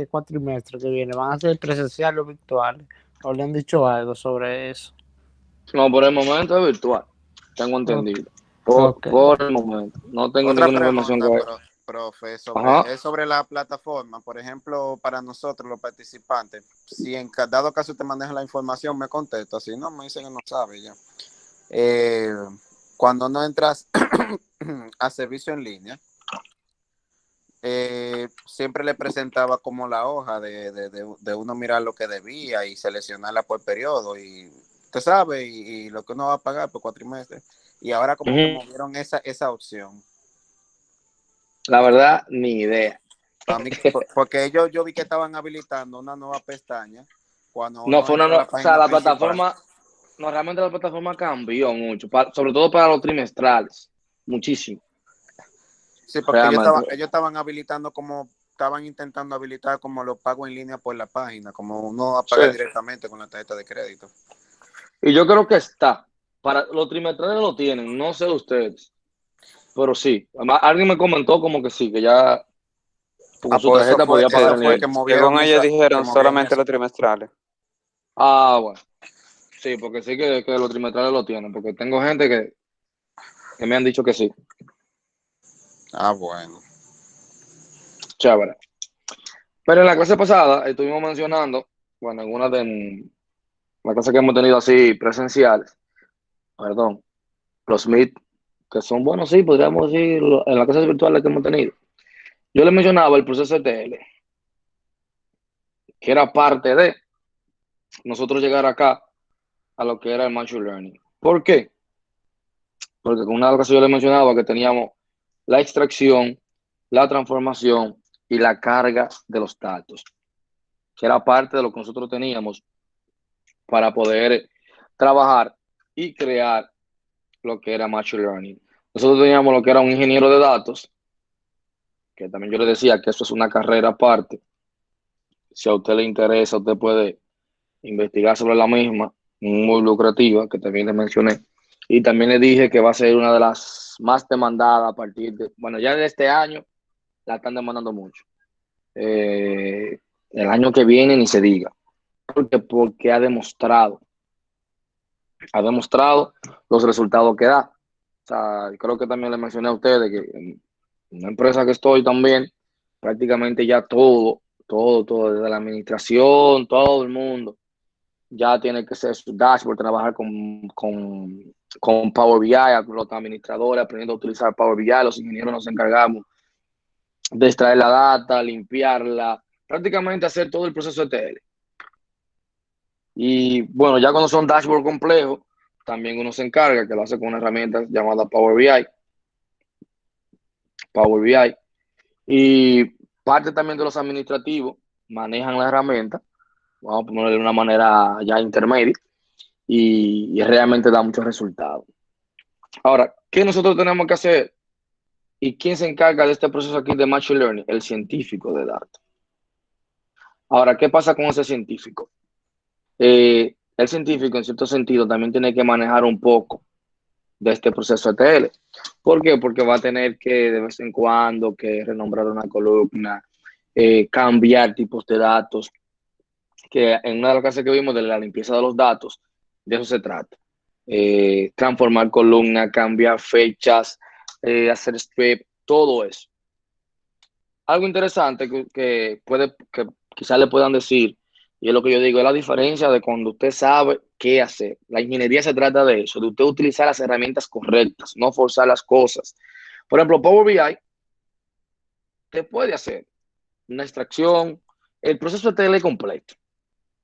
cuatrimestre que viene van a ser presenciales o virtuales. ¿O le han dicho algo sobre eso? No, por el momento es virtual, tengo Ok, entendido. ok. Por el momento. No tengo Otra ninguna información pregunta, que... profe, Ajá. es sobre la plataforma. Por ejemplo, para nosotros, los participantes, si en dado caso te maneja la información, me contesta. Si no, me dice que no sabe ya. Eh, Cuando no entras a servicio en línea, siempre le presentaba como la hoja de uno mirar lo que debía y seleccionarla por periodo y usted sabe y lo que uno va a pagar por cuatrimestre y ahora como que Ujú. movieron esa opción La verdad, ni idea. para mí porque yo vi que estaban habilitando una nueva pestaña cuando No uno fue una... entra a la o sea, página la principal. plataforma... No, realmente la plataforma cambió mucho, sobre todo para los trimestrales. Muchísimo, Sí, porque realmente. ellos estaban habilitando como estaban intentando habilitar como los pagos en línea por la página, como uno a Sí. pagar directamente con la tarjeta de crédito. Y yo creo que está. Para los trimestrales lo tienen, no sé ustedes, pero sí. Además, alguien me comentó como que sí, que ya con Ah, su pues tarjeta podía pagar eso en fue línea. Según ellos que dijeron, movieron solamente eso. los trimestrales. Ah, bueno. Sí, porque sí que los trimestrales lo tienen, porque tengo gente que me han dicho que sí. Ah, bueno. Chévere. Pero en la clase pasada estuvimos mencionando, bueno, en una de las clases que hemos tenido así presenciales, perdón, los Meet, que son buenos, sí, podríamos decir, en las clases virtuales que hemos tenido. Yo le mencionaba el proceso ETL, que era parte de nosotros llegar acá a lo que era el Machine Learning. ¿Por qué? Porque con una ocasión yo le mencionaba que teníamos la extracción, la transformación y la carga de los datos, que era parte de lo que nosotros teníamos para poder trabajar y crear lo que era Machine Learning. Nosotros teníamos lo que era un ingeniero de datos, que también yo le decía que eso es una carrera aparte. Si a usted le interesa, usted puede investigar sobre la misma, muy lucrativa, que también le mencioné. Y también le dije que va a ser una de las más demandadas a partir de, bueno, ya de este año la están demandando mucho. El año que viene ni se diga. Porque ha demostrado los resultados que da. O sea, creo que también le mencioné a ustedes que en una empresa que estoy también, prácticamente ya todo, desde la administración, todo el mundo, ya tiene que ser su dashboard, trabajar con Power BI, los administradores aprendiendo a utilizar Power BI, los ingenieros nos encargamos de extraer la data, limpiarla, prácticamente hacer todo el proceso ETL. Y bueno, ya cuando son dashboard complejos, también uno se encarga, que lo hace con una herramienta llamada Power BI. Y parte también de los administrativos manejan la herramienta, vamos a ponerle de una manera ya intermedia, y realmente da muchos resultados. Ahora, ¿qué nosotros tenemos que hacer? ¿Y quién se encarga de este proceso aquí de Machine Learning? El científico de datos. Ahora, ¿qué pasa con ese científico? El científico, en cierto sentido, también tiene que manejar un poco de este proceso ETL. ¿Por qué? Porque va a tener que de vez en cuando que renombrar una columna, cambiar tipos de datos, que en una de las clases que vimos de la limpieza de los datos, de eso se trata. Transformar columnas, cambiar fechas, hacer strip, todo eso. Algo interesante que quizás le puedan decir, y es lo que yo digo, es la diferencia de cuando usted sabe qué hacer. La ingeniería se trata de eso, de usted utilizar las herramientas correctas, no forzar las cosas. Por ejemplo, Power BI te puede hacer una extracción, el proceso de tele completo.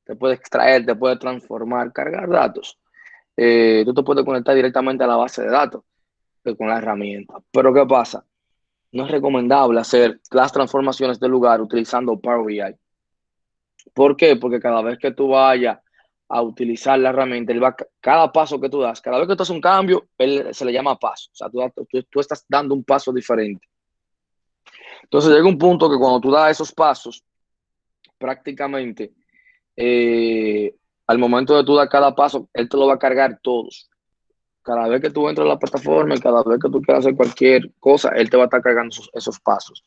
Te puede extraer, te puede transformar, cargar datos. Tú te puedes conectar directamente a la base de datos con la herramienta. Pero ¿qué pasa? No es recomendable hacer las transformaciones del lugar utilizando Power BI. ¿Por qué? Porque cada vez que tú vayas a utilizar la herramienta, cada paso que tú das, cada vez que tú haces un cambio, se le llama paso. O sea, tú estás dando un paso diferente. Entonces llega un punto que cuando tú das esos pasos, prácticamente, eh, al momento de tú dar cada paso, él te lo va a cargar todos. Cada vez que tú entras a la plataforma y cada vez que tú quieras hacer cualquier cosa, él te va a estar cargando esos pasos.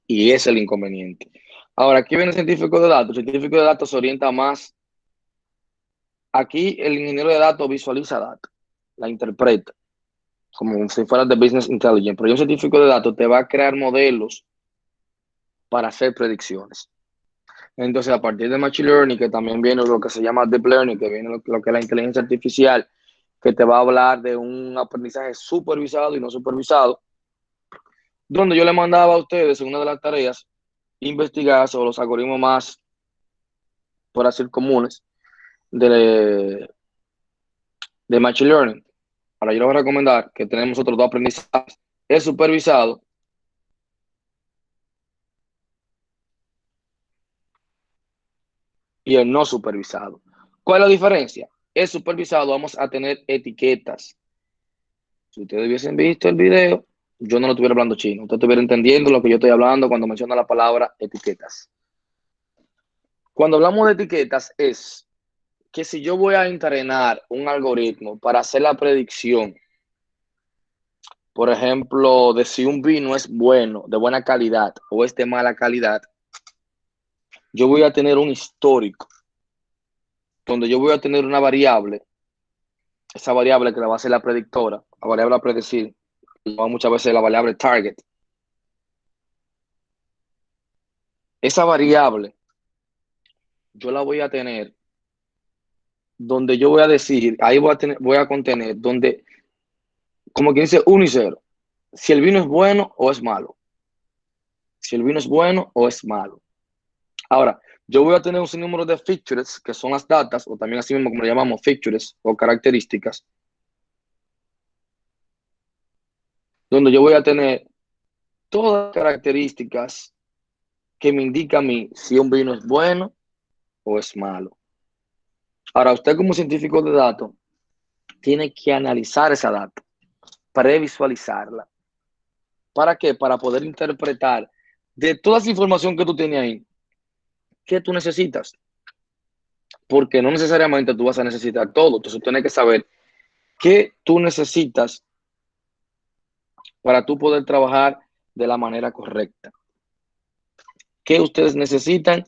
Y ese es el inconveniente. Ahora, aquí viene el científico de datos. El científico de datos se orienta más. Aquí el ingeniero de datos visualiza datos, la interpreta, como si fuera de business intelligence. Pero un científico de datos te va a crear modelos para hacer predicciones. Entonces, a partir de Machine Learning, que también viene lo que se llama Deep Learning, que viene lo que es la inteligencia artificial, que te va a hablar de un aprendizaje supervisado y no supervisado, donde yo le mandaba a ustedes en una de las tareas investigar sobre los algoritmos más, por así comunes, de, de Machine Learning. Ahora yo les voy a recomendar que tenemos otros dos aprendizajes, el supervisado y el no supervisado. ¿Cuál es la diferencia? El supervisado vamos a tener etiquetas. Si ustedes hubiesen visto el video, yo no lo estuviera hablando chino. Ustedes estuvieran entendiendo lo que yo estoy hablando cuando menciono la palabra etiquetas. Cuando hablamos de etiquetas es que si yo voy a entrenar un algoritmo para hacer la predicción, por ejemplo, de si un vino es bueno, de buena calidad o es de mala calidad, yo voy a tener un histórico donde yo voy a tener una variable, esa variable que la va a ser la predictora, la variable a predecir, muchas veces la variable target. Esa variable yo la voy a tener donde yo voy a decir, ahí voy a contener donde, como quien dice, 1 y 0. Si el vino es bueno o es malo. Si el vino es bueno o es malo. Ahora, yo voy a tener un sinnúmero de features, que son las datas, o también así mismo como le llamamos features o características, donde yo voy a tener todas las características que me indican a mí si un vino es bueno o es malo. Ahora, usted como científico de datos tiene que analizar esa data, previsualizarla. ¿Para qué? Para poder interpretar de toda esa información que tú tienes ahí, ¿qué tú necesitas? Porque no necesariamente tú vas a necesitar todo. Entonces, tú tienes que saber qué tú necesitas para tú poder trabajar de la manera correcta. ¿Qué ustedes necesitan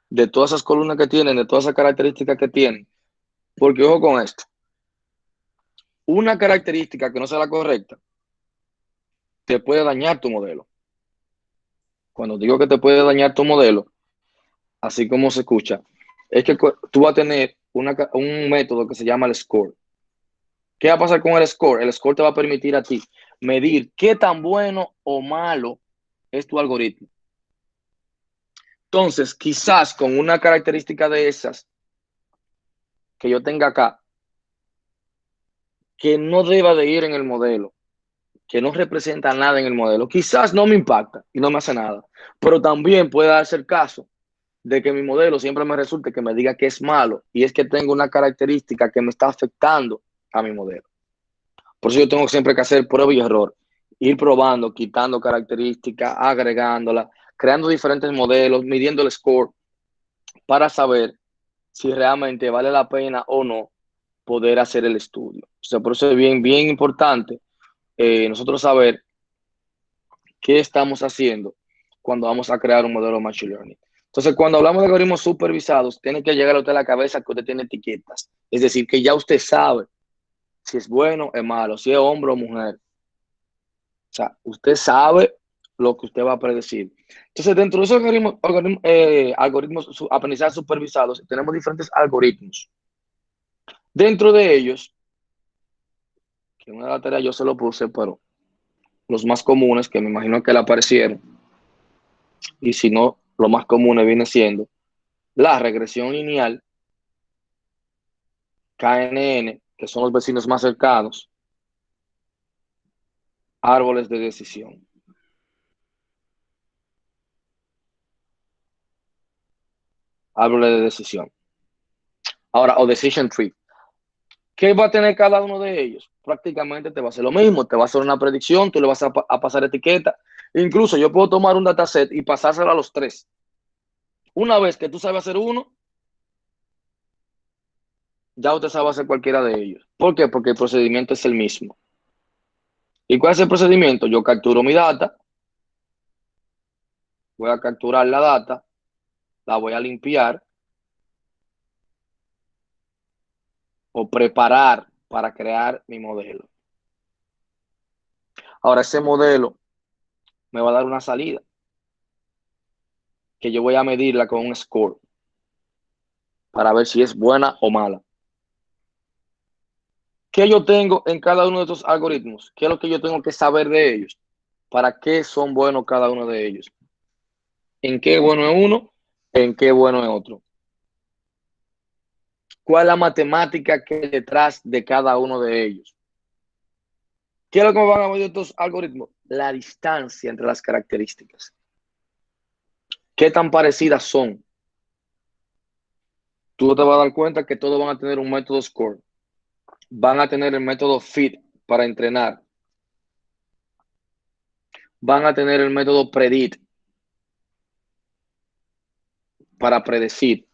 de todas esas columnas que tienen, de todas esas características que tienen? Porque ojo con esto. Una característica que no sea la correcta te puede dañar tu modelo. Cuando digo que te puede dañar tu modelo, así como se escucha, es que tú vas a tener un método que se llama el score. ¿Qué va a pasar con el score? El score te va a permitir a ti medir qué tan bueno o malo es tu algoritmo. Entonces, quizás con una característica de esas que yo tenga acá, que no deba de ir en el modelo, que no representa nada en el modelo, quizás no me impacta y no me hace nada, pero también puede darse el caso de que mi modelo siempre me resulte que me diga que es malo y es que tengo una característica que me está afectando a mi modelo. Por eso yo tengo siempre que hacer prueba y error, ir probando, quitando características, agregándolas, creando diferentes modelos, midiendo el score para saber si realmente vale la pena o no poder hacer el estudio. O sea, por eso es bien, bien importante nosotros saber qué estamos haciendo cuando vamos a crear un modelo de Machine Learning. Entonces, cuando hablamos de algoritmos supervisados, tiene que llegar a usted a la cabeza que usted tiene etiquetas. Es decir, que ya usted sabe si es bueno o es malo, si es hombre o mujer. O sea, usted sabe lo que usted va a predecir. Entonces, dentro de esos algoritmos aprendizaje supervisados, tenemos diferentes algoritmos. Dentro de ellos, que en una de las tareas yo se lo puse, pero los más comunes, que me imagino que le aparecieron, y si no, lo más común viene siendo la regresión lineal, KNN, que son los vecinos más cercanos, árboles de decisión. Árboles de decisión. Ahora, o decision tree. ¿Qué va a tener cada uno de ellos? Prácticamente te va a hacer lo mismo, te va a hacer una predicción, tú le vas a pasar etiqueta. Incluso yo puedo tomar un dataset y pasárselo a los tres. Una vez que tú sabes hacer uno, ya usted sabe hacer cualquiera de ellos. ¿Por qué? Porque el procedimiento es el mismo. ¿Y cuál es el procedimiento? Yo capturo mi data, voy a capturar la data, la voy a limpiar o preparar para crear mi modelo. Ahora ese modelo me va a dar una salida que yo voy a medirla con un score para ver si es buena o mala. ¿Qué yo tengo en cada uno de estos algoritmos? ¿Qué es lo que yo tengo que saber de ellos? ¿Para qué son buenos cada uno de ellos? ¿En qué bueno es uno? ¿En qué bueno es otro? ¿Cuál es la matemática que hay detrás de cada uno de ellos? ¿Qué es lo que me van a medir estos algoritmos? La distancia entre las características. ¿Qué tan parecidas son? Tú te vas a dar cuenta que todos van a tener un método score. Van a tener el método fit para entrenar. Van a tener el método predict para predecir.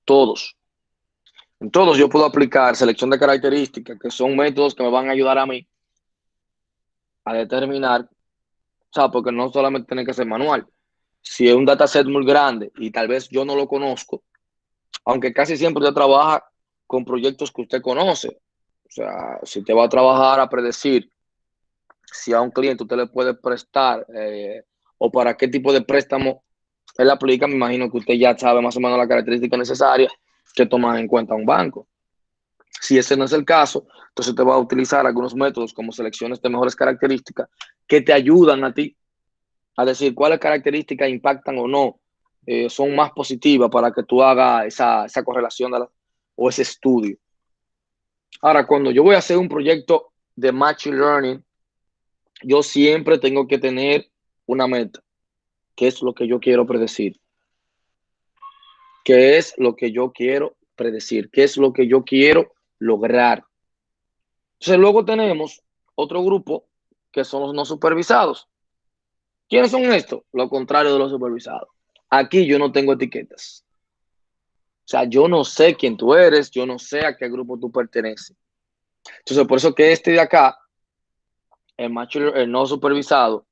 Todos. En todos yo puedo aplicar selección de características, que son métodos que me van a ayudar a mí a determinar, o sea, porque no solamente tiene que ser manual. Si es un dataset muy grande y tal vez yo no lo conozco, aunque casi siempre usted trabaja con proyectos que usted conoce. O sea, si te va a trabajar a predecir si a un cliente usted le puede prestar o para qué tipo de préstamo él aplica, me imagino que usted ya sabe más o menos la característica necesaria que toma en cuenta un banco. Si ese no es el caso, entonces te va a utilizar algunos métodos como selecciones de mejores características que te ayudan a ti a decir cuáles características impactan o no, son más positivas para que tú hagas esa correlación o ese estudio. Ahora, cuando yo voy a hacer un proyecto de Machine Learning, yo siempre tengo que tener una meta. ¿Qué es lo que yo quiero predecir? ¿Qué es lo que yo quiero predecir? ¿Qué es lo que yo quiero lograr? Entonces, luego tenemos otro grupo que son los no supervisados. ¿Quiénes son estos? Lo contrario de los supervisados. Aquí yo no tengo etiquetas. O sea, yo no sé quién tú eres, yo no sé a qué grupo tú perteneces. Entonces, por eso que este de acá, el no supervisado,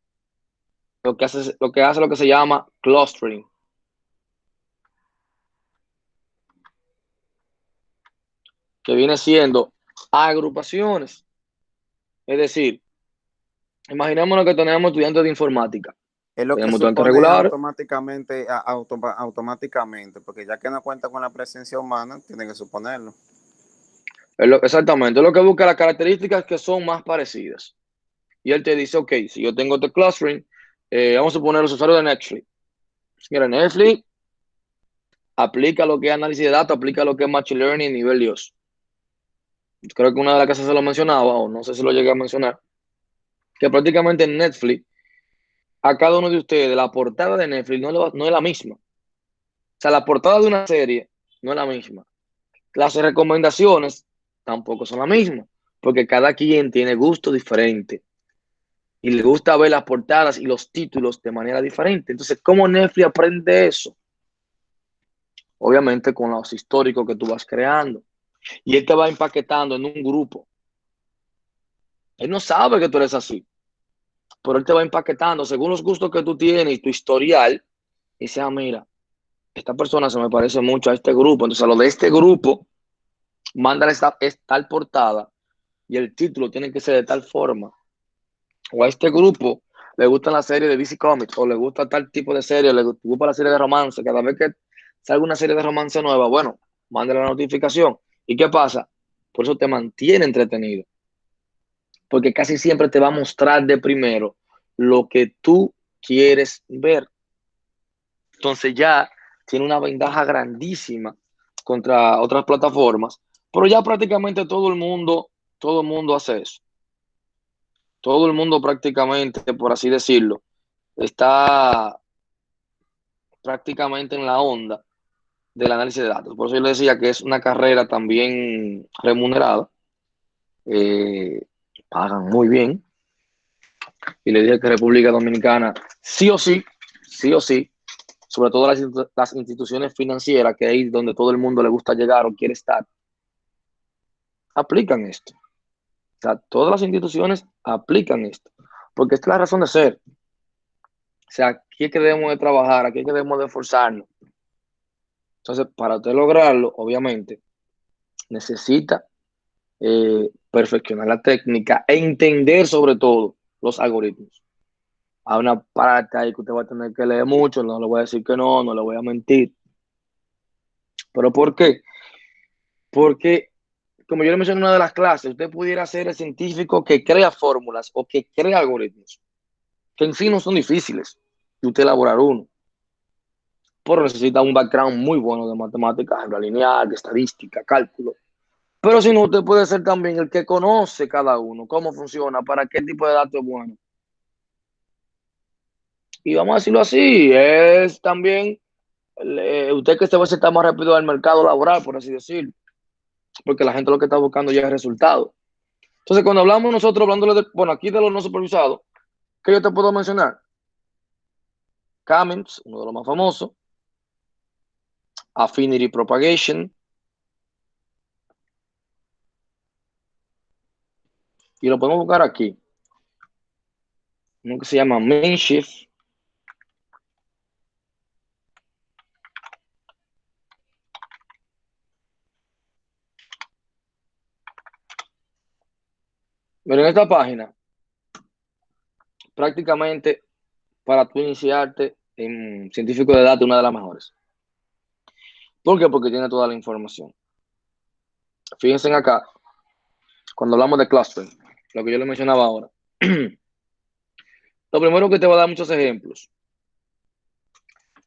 lo que se llama clustering, que viene siendo agrupaciones. Es decir, imaginémonos que tenemos estudiantes de informática. Es lo que Tenemos estudiantes supone regulares. automáticamente, porque ya que no cuenta con la presencia humana, tiene que suponerlo. Exactamente, es lo que busca las características que son más parecidas. Y él te dice, ok, si yo tengo este clustering, vamos a poner los usuarios de Netflix. Mira, Netflix aplica lo que es análisis de datos, aplica lo que es Machine Learning nivel Dios. Creo que una de las casas se lo mencionaba, o no sé si lo llegué a mencionar, que prácticamente en Netflix, a cada uno de ustedes, la portada de Netflix no es la misma. O sea, la portada de una serie no es la misma. Las recomendaciones tampoco son las mismas, porque cada quien tiene gusto diferente y le gusta ver las portadas y los títulos de manera diferente. Entonces, ¿cómo Netflix aprende eso? Obviamente con los históricos que tú vas creando. Y él te va empaquetando en un grupo. Él no sabe que tú eres así, pero él te va empaquetando según los gustos que tú tienes y tu historial. Y dice, mira, esta persona se me parece mucho a este grupo. Entonces, a lo de este grupo, mándale tal portada y el título tiene que ser de tal forma. O a este grupo le gusta la serie de DC Comics o le gusta tal tipo de serie, le gusta la serie de romance. Cada vez que salga una serie de romance nueva, bueno, mándale la notificación. ¿Y qué pasa? Por eso te mantiene entretenido. Porque casi siempre te va a mostrar de primero lo que tú quieres ver. Entonces ya tiene una ventaja grandísima contra otras plataformas, pero ya prácticamente todo el mundo hace eso. Todo el mundo prácticamente, por así decirlo, está prácticamente en la onda del análisis de datos. Por eso yo le decía que es una carrera también remunerada, eh, pagan muy bien, y le dije que República Dominicana sí o sí, sobre todo las instituciones financieras, que es ahí donde todo el mundo le gusta llegar o quiere estar, aplican esto. O sea, todas las instituciones aplican esto, porque esta es la razón de ser. O sea, aquí es que debemos de trabajar, aquí es que debemos de esforzarnos. Entonces, para usted lograrlo, obviamente, necesita perfeccionar la técnica e entender sobre todo los algoritmos. Hay una parte ahí que usted va a tener que leer mucho, no le voy a decir que no, no le voy a mentir. ¿Pero por qué? Porque, como yo le mencioné en una de las clases, usted pudiera ser el científico que crea fórmulas o que crea algoritmos, que en sí no son difíciles de usted elaborar uno, pero necesita un background muy bueno de matemáticas, álgebra lineal, de estadística, cálculo. Pero si no, usted puede ser también el que conoce cada uno, cómo funciona, para qué tipo de datos es bueno. Y vamos a decirlo así, es también usted que se va a acercar más rápido al mercado laboral, por así decirlo, porque la gente lo que está buscando ya es resultado. Entonces, cuando hablamos nosotros, hablándole de, bueno, aquí de los no supervisados, ¿qué yo te puedo mencionar? Cummings, uno de los más famosos, Affinity Propagation, y lo podemos buscar aquí, uno que se llama Minshift. Miren esta página, prácticamente para tú iniciarte en científico de datos, una de las mejores. ¿Por qué? Porque tiene toda la información. Fíjense acá, cuando hablamos de clustering, lo que yo le mencionaba ahora. Lo primero que te va a dar muchos ejemplos.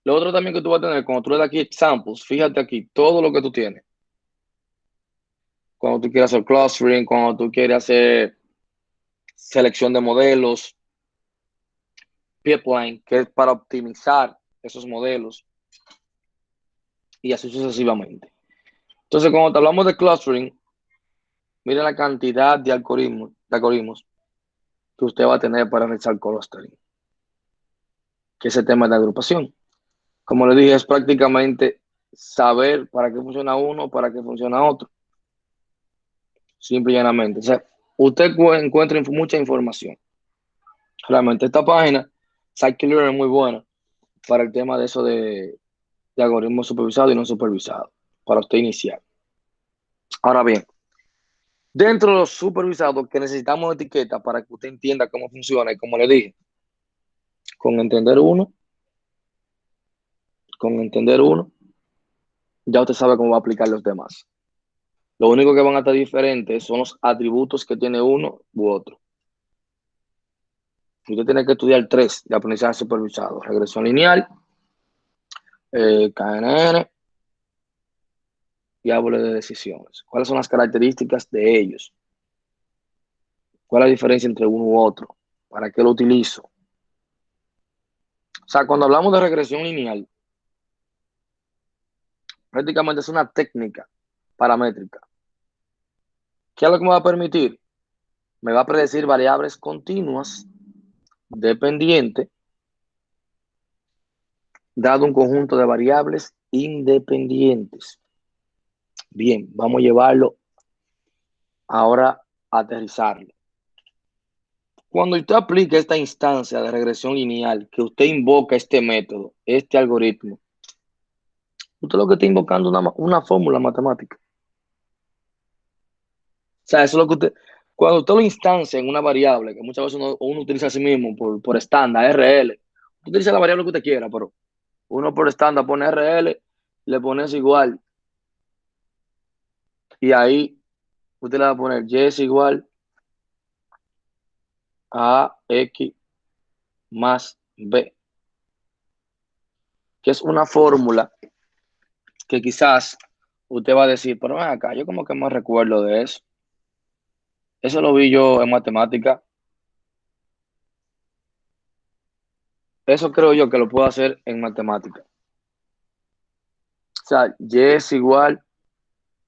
Lo otro también que tú vas a tener, cuando tú le das aquí examples, fíjate aquí todo lo que tú tienes. Cuando tú quieres hacer clustering, cuando tú quieres hacer selección de modelos, pipeline, que es para optimizar esos modelos, y así sucesivamente. Entonces, cuando te hablamos de clustering, mira la cantidad de algoritmos que usted va a tener para realizar clustering, que es el tema de agrupación. Como le dije, es prácticamente saber para qué funciona uno, para qué funciona otro. Simple y llanamente. O sea, usted encuentra mucha información. Realmente esta página, Scikit-Learn, es muy buena para el tema de eso de algoritmos supervisados y no supervisados, para usted iniciar. Ahora bien, dentro de los supervisados que necesitamos etiquetas para que usted entienda cómo funciona y como le dije, con entender uno, ya usted sabe cómo va a aplicar los demás. Lo único que van a estar diferentes son los atributos que tiene uno u otro. Usted tiene que estudiar 3 de aprendizaje supervisado: regresión lineal, KNN y árboles de decisiones. ¿Cuáles son las características de ellos? ¿Cuál es la diferencia entre uno u otro? ¿Para qué lo utilizo? O sea, cuando hablamos de regresión lineal, prácticamente es una técnica paramétrica. ¿Qué es lo que me va a permitir? Me va a predecir variables continuas dependientes dado un conjunto de variables independientes. Bien, vamos a llevarlo ahora a aterrizarlo. Cuando usted aplica esta instancia de regresión lineal, que usted invoca este método, este algoritmo, usted lo que está invocando es una fórmula matemática. O sea, eso es lo que usted, cuando usted lo instancia en una variable, que muchas veces uno utiliza a sí mismo por estándar, RL, utiliza la variable que usted quiera, pero uno por estándar pone RL, le pones igual, y ahí usted le va a poner Y es igual a X más B, que es una fórmula que quizás usted va a decir, pero ven acá, yo como que me recuerdo de eso. Eso lo vi yo en matemática. Eso creo yo que lo puedo hacer en matemática. O sea, Y es igual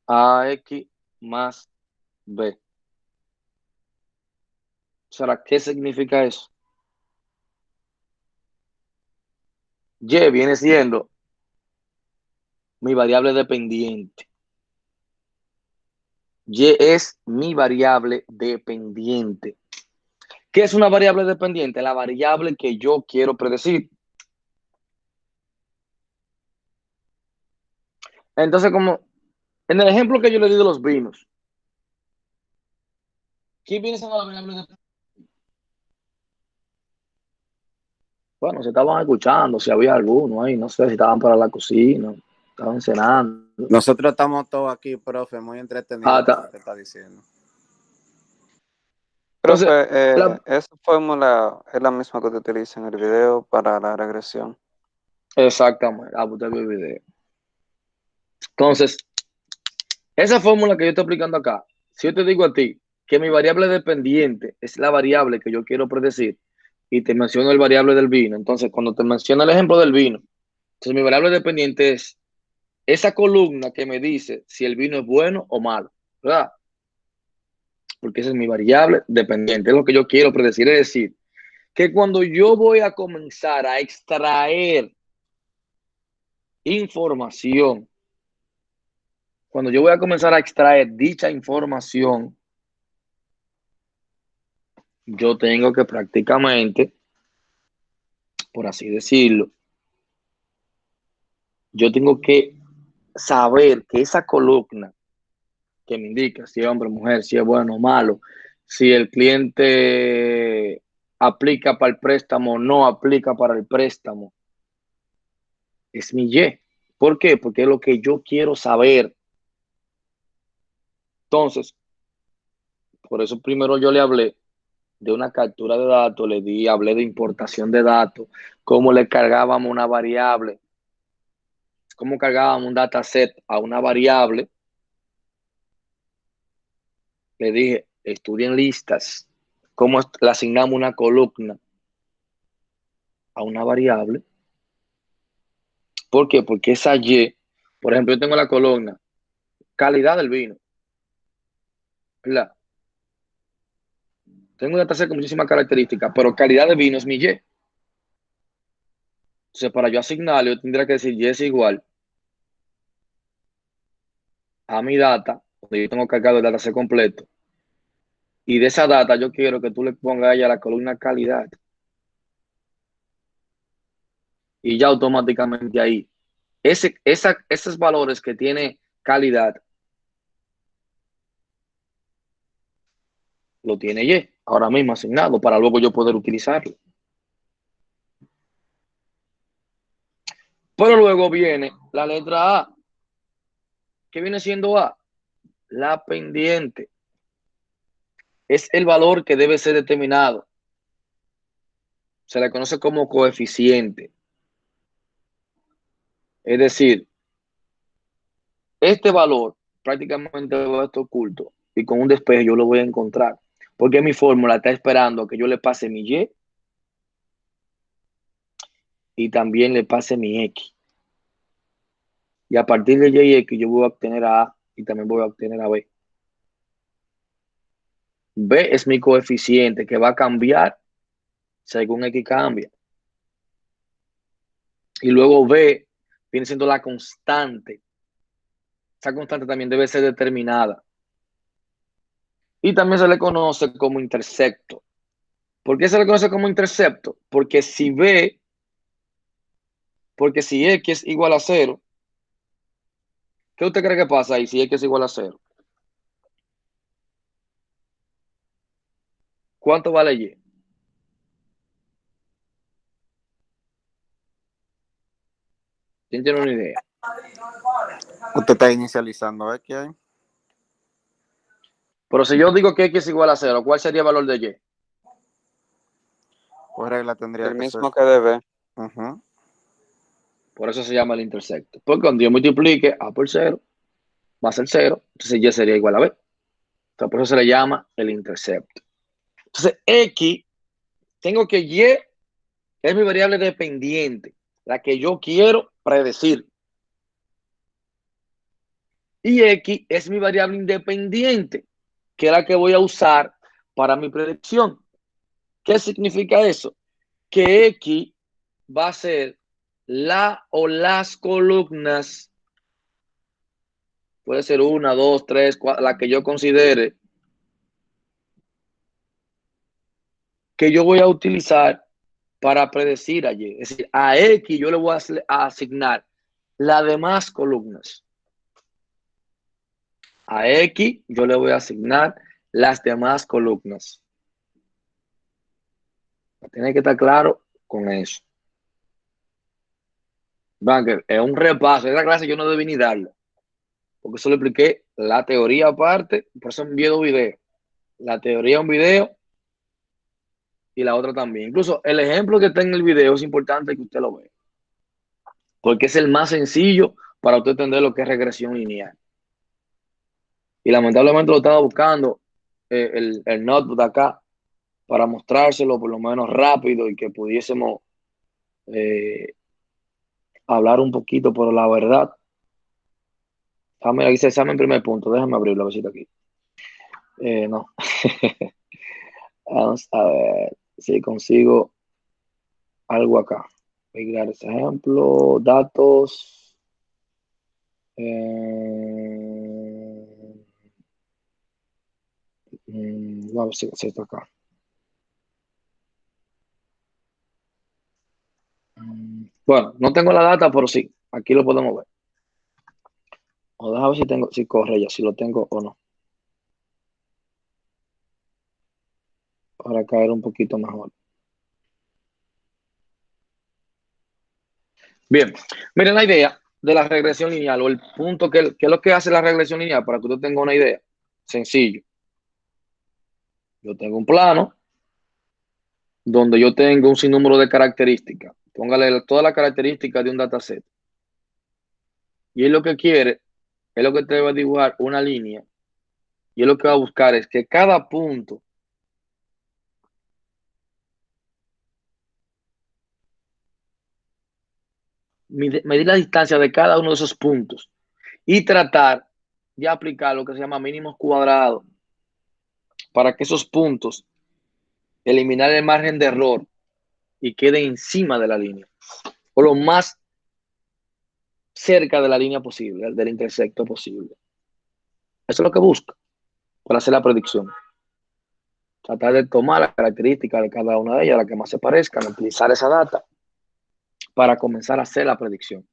a X más B. O sea, ¿qué significa eso? Y viene siendo mi variable dependiente. Y es mi variable dependiente. ¿Qué es una variable dependiente? La variable que yo quiero predecir. Entonces, como en el ejemplo que yo le di de los vinos, ¿qué viene siendo la variable dependiente? Bueno, se estaban escuchando, si había alguno ahí, no sé si estaban para la cocina, estaban cenando. Nosotros estamos todos aquí, profe, muy entretenidos con lo que está diciendo. Entonces, Profe, esa fórmula es la misma que usted utiliza en el video para la regresión. exactamente. Usted vio el video. Entonces, esa fórmula que yo estoy aplicando acá, si yo te digo a ti que mi variable dependiente es la variable que yo quiero predecir y te menciono el variable del vino, entonces cuando te menciono el ejemplo del vino, entonces mi variable dependiente es esa columna que me dice si el vino es bueno o malo, ¿verdad? Porque esa es mi variable dependiente, es lo que yo quiero predecir. Es decir, que cuando yo voy a comenzar a extraer información, cuando yo voy a comenzar a extraer dicha información, yo tengo que prácticamente, por así decirlo, yo tengo que saber que esa columna que me indica si es hombre o mujer, si es bueno o malo, si el cliente aplica para el préstamo o no aplica para el préstamo, es mi Y. ¿Por qué? Porque es lo que yo quiero saber. Entonces, por eso primero yo le hablé de una captura de datos, hablé de importación de datos, cómo le cargábamos una variable, cómo cargábamos un dataset a una variable. Le dije, estudien listas, cómo le asignamos una columna a una variable. ¿Por qué? Porque esa Y, por ejemplo, yo tengo la columna calidad del vino, ¿verdad? Tengo una tasa con muchísimas características, pero calidad de vino es mi Y. Entonces, para yo asignarle, yo tendría que decir Y es igual a mi data, donde yo tengo cargado el dataset completo. Y de esa data yo quiero que tú le pongas a ella la columna calidad. Y ya automáticamente ahí, esos valores que tiene calidad, lo tiene Y, ahora mismo asignado, para luego yo poder utilizarlo. Pero luego viene la letra A. ¿Qué viene siendo A? La pendiente. Es el valor que debe ser determinado. Se le conoce como coeficiente. Es decir, este valor prácticamente va a estar oculto y con un despeje yo lo voy a encontrar. Porque mi fórmula está esperando a que yo le pase mi Y también le pase mi X. Y a partir de Y y X yo voy a obtener a A y también voy a obtener a B. B es mi coeficiente que va a cambiar según X cambia. Y luego B viene siendo la constante. Esa constante también debe ser determinada. Y también se le conoce como intercepto. ¿Por qué se le conoce como intercepto? Porque si X es igual a 0, ¿qué usted cree que pasa ahí si X es igual a 0? ¿Cuánto vale Y? ¿Quién tiene una idea? Usted está inicializando X ahí. Pero si yo digo que X es igual a 0, ¿cuál sería el valor de Y? Pues regla tendría El que ser. mismo que debe. Ujú. Por eso se llama el intersecto. Porque cuando yo multiplique A por 0, va a ser 0, entonces Y sería igual a B. Entonces, por eso se le llama el intercepto. Entonces, X, tengo que Y es mi variable dependiente, la que yo quiero predecir. Y X es mi variable independiente, que es la que voy a usar para mi predicción. ¿Qué significa eso? Que X va a ser la o las columnas, puede ser una, dos, tres, cuatro, la que yo considere, que yo voy a utilizar para predecir a Y. Es decir, a X yo le voy a asignar las demás columnas. A X yo le voy a asignar las demás columnas. Tiene que estar claro con eso. Vean que es un repaso. Esa clase yo no debí ni darla, porque eso le expliqué la teoría aparte, por eso envié 2 videos. La teoría un video y la otra también. Incluso el ejemplo que está en el video es importante que usted lo vea, porque es el más sencillo para usted entender lo que es regresión lineal. Y lamentablemente lo estaba buscando el notebook de acá para mostrárselo por lo menos rápido y que pudiésemos hablar un poquito, pero la verdad. Ah, mira, dice examen primer punto. Déjame abrir la visita aquí. No. Vamos a ver si consigo algo acá. Voy a dar ese ejemplo. Datos. Vamos a ver si está acá. Bueno, no tengo la data, pero sí, aquí lo podemos ver. O déjame ver si tengo, si corre ya, si lo tengo o no. Para caer un poquito mejor. Bien, miren la idea de la regresión lineal o el punto que es lo que hace la regresión lineal para que usted tenga una idea. Sencillo. Yo tengo un plano donde yo tengo un sinnúmero de características. Póngale todas las características de un dataset. Y él lo que quiere, es lo que te va a dibujar una línea. Y él lo que va a buscar es que cada punto medir la distancia de cada uno de esos puntos y tratar de aplicar lo que se llama mínimos cuadrados para que esos puntos eliminar el margen de error y queden encima de la línea o lo más cerca de la línea posible, del intersecto posible. Eso es lo que busca para hacer la predicción. Tratar de tomar las características de cada una de ellas, la que más se parezcan, utilizar esa data para comenzar a hacer la predicción.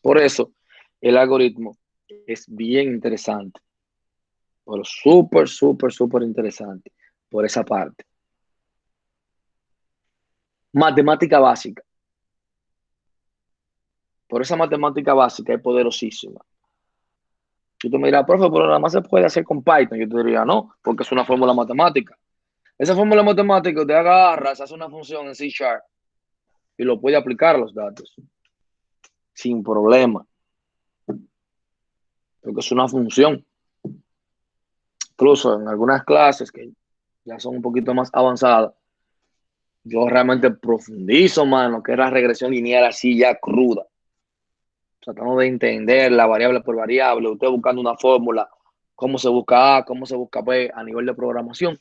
Por eso, el algoritmo es bien interesante, pero súper interesante por esa parte. Matemática básica. Por esa matemática básica es poderosísima. Tú te me dirás, profe, pero nada más se puede hacer con Python. Yo te diría, no, porque es una fórmula matemática. Esa fórmula matemática te agarras, hace una función en C# y lo puede aplicar a los datos sin problema. Porque es una función. Incluso en algunas clases que ya son un poquito más avanzadas, yo realmente profundizo más en lo que es la regresión lineal así ya cruda. Tratando de entender la variable por variable, usted buscando una fórmula, cómo se busca A, cómo se busca B a nivel de programación,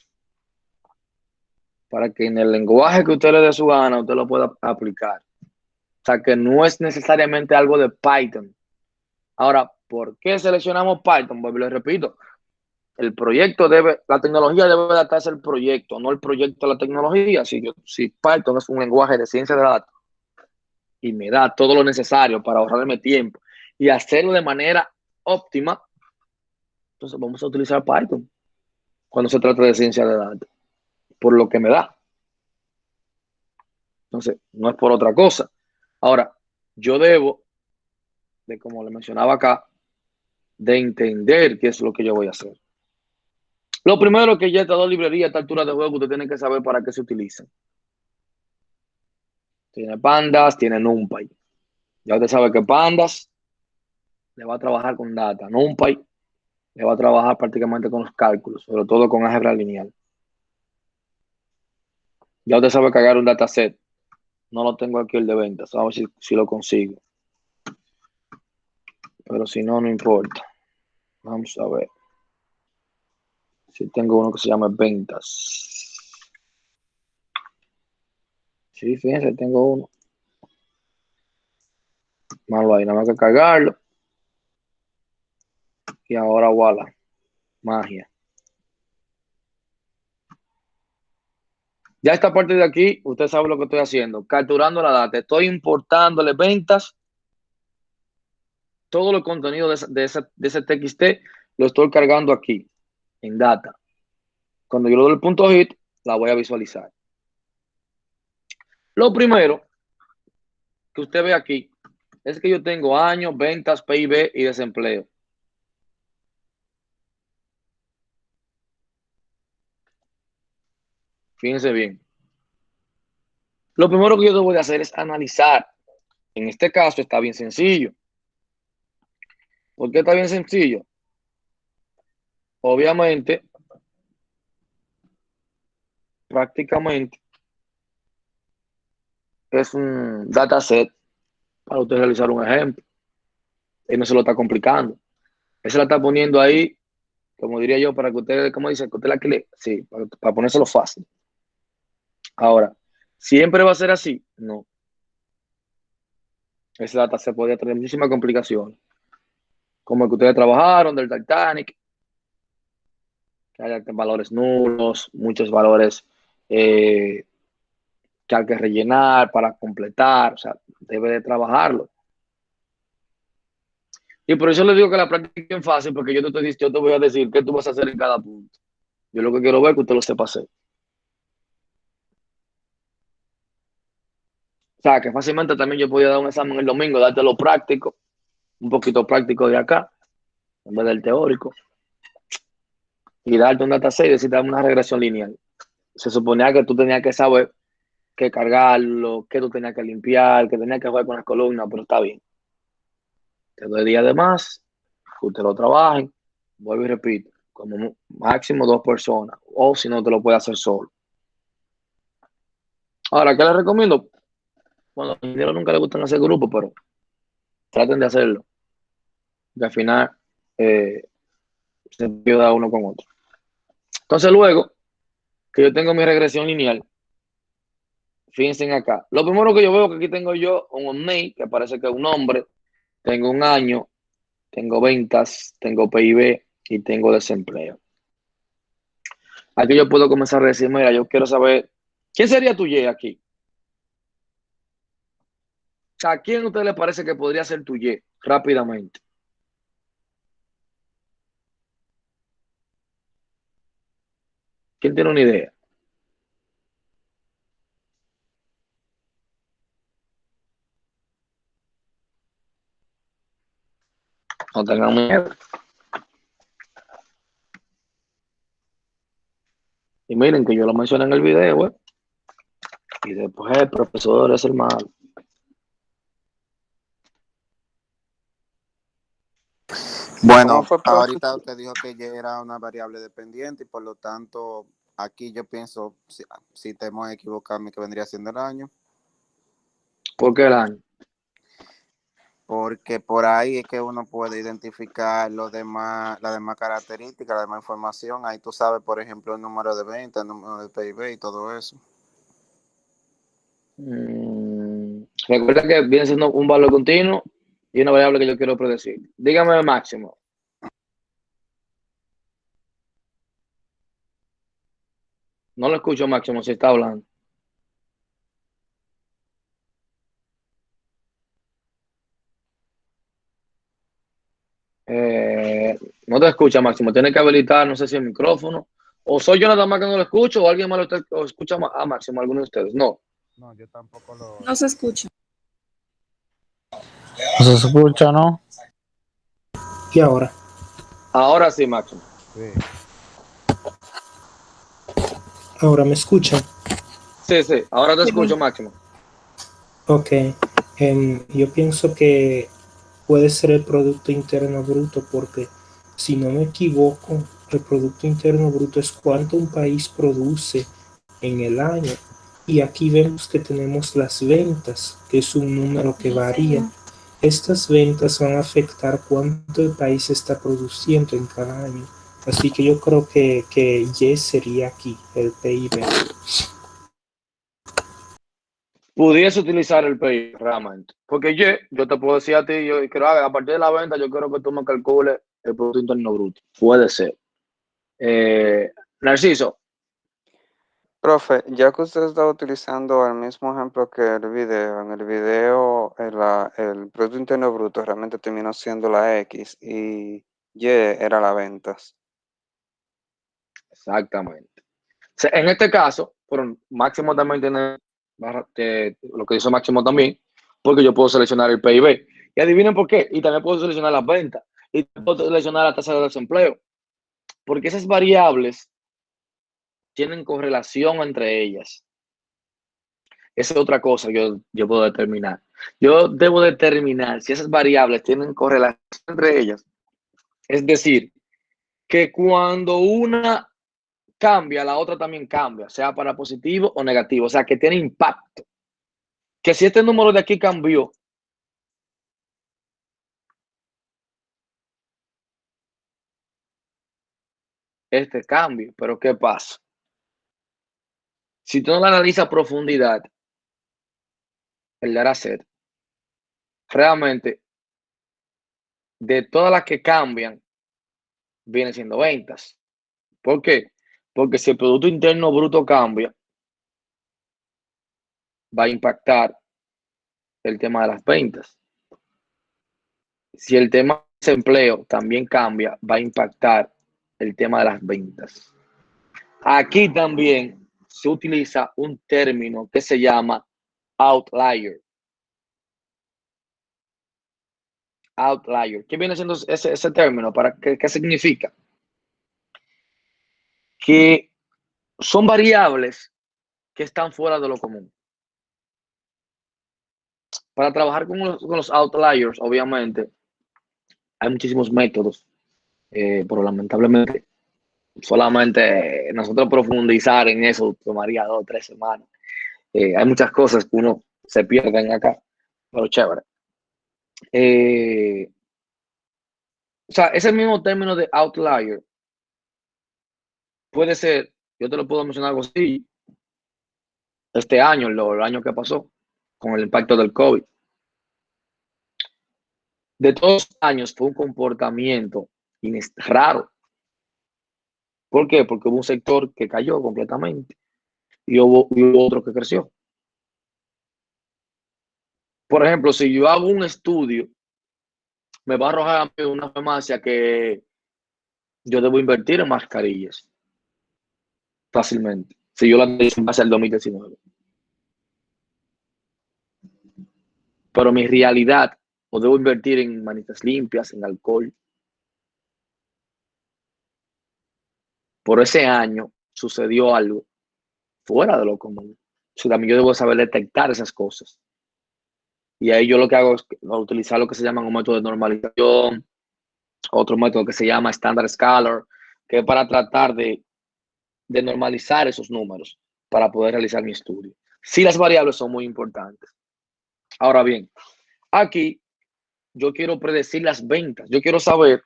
para que en el lenguaje que usted le dé su gana, usted lo pueda aplicar. O sea, que no es necesariamente algo de Python. Ahora, ¿por qué seleccionamos Python? Pues les repito, el proyecto la tecnología debe adaptarse al proyecto, no el proyecto a la tecnología. Si Python es un lenguaje de ciencia de datos y me da todo lo necesario para ahorrarme tiempo y hacerlo de manera óptima, entonces vamos a utilizar Python cuando se trata de ciencia de datos, por lo que me da. Entonces, no es por otra cosa. Ahora, yo debo, de como le mencionaba acá, de entender qué es lo que yo voy a hacer. Lo primero que ya estas 2 librerías a esta altura de juego, usted tiene que saber para qué se utilizan. Tiene Pandas, tiene NumPy. Ya usted sabe que Pandas le va a trabajar con data. NumPy le va a trabajar prácticamente con los cálculos, sobre todo con álgebra lineal. Ya usted sabe cargar un dataset. No lo tengo aquí el de ventas. Vamos a ver si lo consigo. Pero si no, no importa. Vamos a ver. Si tengo uno que se llama ventas. Sí, fíjense, tengo uno. Malo ahí, nada más que cargarlo. Y ahora, voilà. Magia. Ya esta parte de aquí, usted sabe lo que estoy haciendo, capturando la data, estoy importándole ventas, todo el contenido de ese TXT lo estoy cargando aquí, en data. Cuando yo le doy el punto hit, la voy a visualizar. Lo primero que usted ve aquí es que yo tengo años, ventas, PIB y desempleo. Fíjense bien. Lo primero que yo debo de hacer es analizar. En este caso está bien sencillo. ¿Por qué está bien sencillo? Obviamente, prácticamente es un dataset para usted realizar un ejemplo. Y no se lo está complicando. Él se la está poniendo ahí, como diría yo, para que usted, ¿cómo dice? Que usted la clique. Sí, para ponérselo fácil. Ahora, ¿siempre va a ser así? No. Ese dataset podría tener muchísimas complicaciones. Como el que ustedes trabajaron del Titanic, que haya valores nulos, muchos valores eh, que hay que rellenar para completar, o sea, debe de trabajarlo. Y por eso le digo que la práctica es fácil, porque yo te voy a decir qué tú vas a hacer en cada punto. Yo lo que quiero ver es que usted lo sepa hacer. O sea, que fácilmente también yo podía dar un examen el domingo, darte lo práctico, un poquito práctico de acá, en vez del teórico, y darte un dataset y decirte una regresión lineal. Se suponía que tú tenías que saber que cargarlo, que tú tenías que limpiar, que tenías que jugar con las columnas, pero está bien. Te doy día de más, que usted lo trabajen, vuelvo y repito, como máximo 2 personas, o si no te lo puede hacer solo. Ahora, ¿qué les recomiendo? Bueno, a los ingenieros nunca les gustan hacer grupo, pero traten de hacerlo, que al final se ayuda uno con otro. Entonces, luego que yo tengo mi regresión lineal, fíjense acá. Lo primero que yo veo que aquí tengo yo un name, que parece que es un nombre, tengo un año, tengo ventas, tengo PIB y tengo desempleo. Aquí yo puedo comenzar a decir, mira, yo quiero saber, ¿quién sería tu Y aquí? O sea, ¿a quién a usted le parece que podría ser tu Y rápidamente? ¿Quién tiene una idea? No tengan miedo. Y miren que yo lo mencioné en el video, ¿eh? Y después el profesor es el malo. Bueno, ¿Cómo fue, profe? ahorita usted dijo que Y era una variable dependiente y por lo tanto aquí yo pienso, si temo a equivocarme, que vendría siendo el año, ¿Por qué el año? porque por ahí es que uno puede identificar las demás características, la demás información. Ahí tú sabes, por ejemplo, el número de ventas, el número de PIB y todo eso. Recuerda que viene siendo un valor continuo y una variable que yo quiero predecir. Dígame el máximo. No lo escucho máximo si está hablando. No te escucha máximo. Tiene que habilitar, no sé si el micrófono. O soy yo nada más que no lo escucho o alguien más lo escucha a máximo, alguno de ustedes. No. No, yo tampoco lo... No se escucha. No se escucha, ¿no? Y ahora, Ahora sí, máximo. Sí. ahora me escuchan. Sí, sí. Ahora te escucho máximo. Ok, yo pienso que puede ser el Producto Interno Bruto porque si no me equivoco, el Producto Interno Bruto es cuánto un país produce en el año. Y aquí vemos que tenemos las ventas, que es un número que varía. Estas ventas van a afectar cuánto el país está produciendo en cada año. Así que yo creo que Y sería aquí, el PIB. Pudiese utilizar el PIB realmente. Porque yo te puedo decir a ti, yo quiero, a partir de la venta, yo quiero que tú me calcules el Producto Interno Bruto. Puede ser. Narciso, Profe, ya que usted está utilizando el mismo ejemplo que en el video el Producto Interno Bruto realmente terminó siendo la X y Y era la ventas. Exactamente. O sea, en este caso, pero Máximo también tiene lo que hizo Máximo también, porque yo puedo seleccionar el PIB. Y adivinen por qué. Y también puedo seleccionar las ventas. Y puedo seleccionar la tasa de desempleo. Porque esas variables tienen correlación entre ellas. Esa es otra cosa que yo puedo determinar. Yo debo determinar si esas variables tienen correlación entre ellas. Es decir, que cuando una cambia, la otra también cambia, sea para positivo o negativo. O sea, que tiene impacto. Que si este número de aquí cambió, este cambio. Pero ¿qué pasa? Si tú no lo analizas a profundidad, el dataset, realmente, de todas las que cambian, viene siendo ventas. ¿Por qué? Porque si el Producto Interno Bruto cambia, va a impactar el tema de las ventas. Si el tema de desempleo también cambia, va a impactar el tema de las ventas. Aquí también se utiliza un término que se llama outlier. Outlier. ¿Qué viene siendo ese término? ¿Qué significa? Que son variables que están fuera de lo común. Para trabajar con los outliers, obviamente, hay muchísimos métodos, pero lamentablemente solamente nosotros profundizar en eso tomaría 2 o 3 semanas. Hay muchas cosas que uno se pierde acá, pero chévere. O sea, ese mismo término de outlier puede ser, yo te lo puedo mencionar algo así, este año, el año que pasó, con el impacto del COVID. De todos los años fue un comportamiento raro. ¿Por qué? Porque hubo un sector que cayó completamente y hubo otro que creció. Por ejemplo, si yo hago un estudio, me va a arrojar a mí una farmacia que yo debo invertir en mascarillas fácilmente. Si yo la analizo en base al 2019. Pero mi realidad, o debo invertir en manitas limpias, en alcohol. Por ese año sucedió algo fuera de lo común. O sea, también yo debo saber detectar esas cosas. Y ahí yo lo que hago es utilizar lo que se llama un método de normalización, otro método que se llama Standard Scalar, que es para tratar de normalizar esos números para poder realizar mi estudio. Sí, las variables son muy importantes. Ahora bien, aquí yo quiero predecir las ventas. Yo quiero saber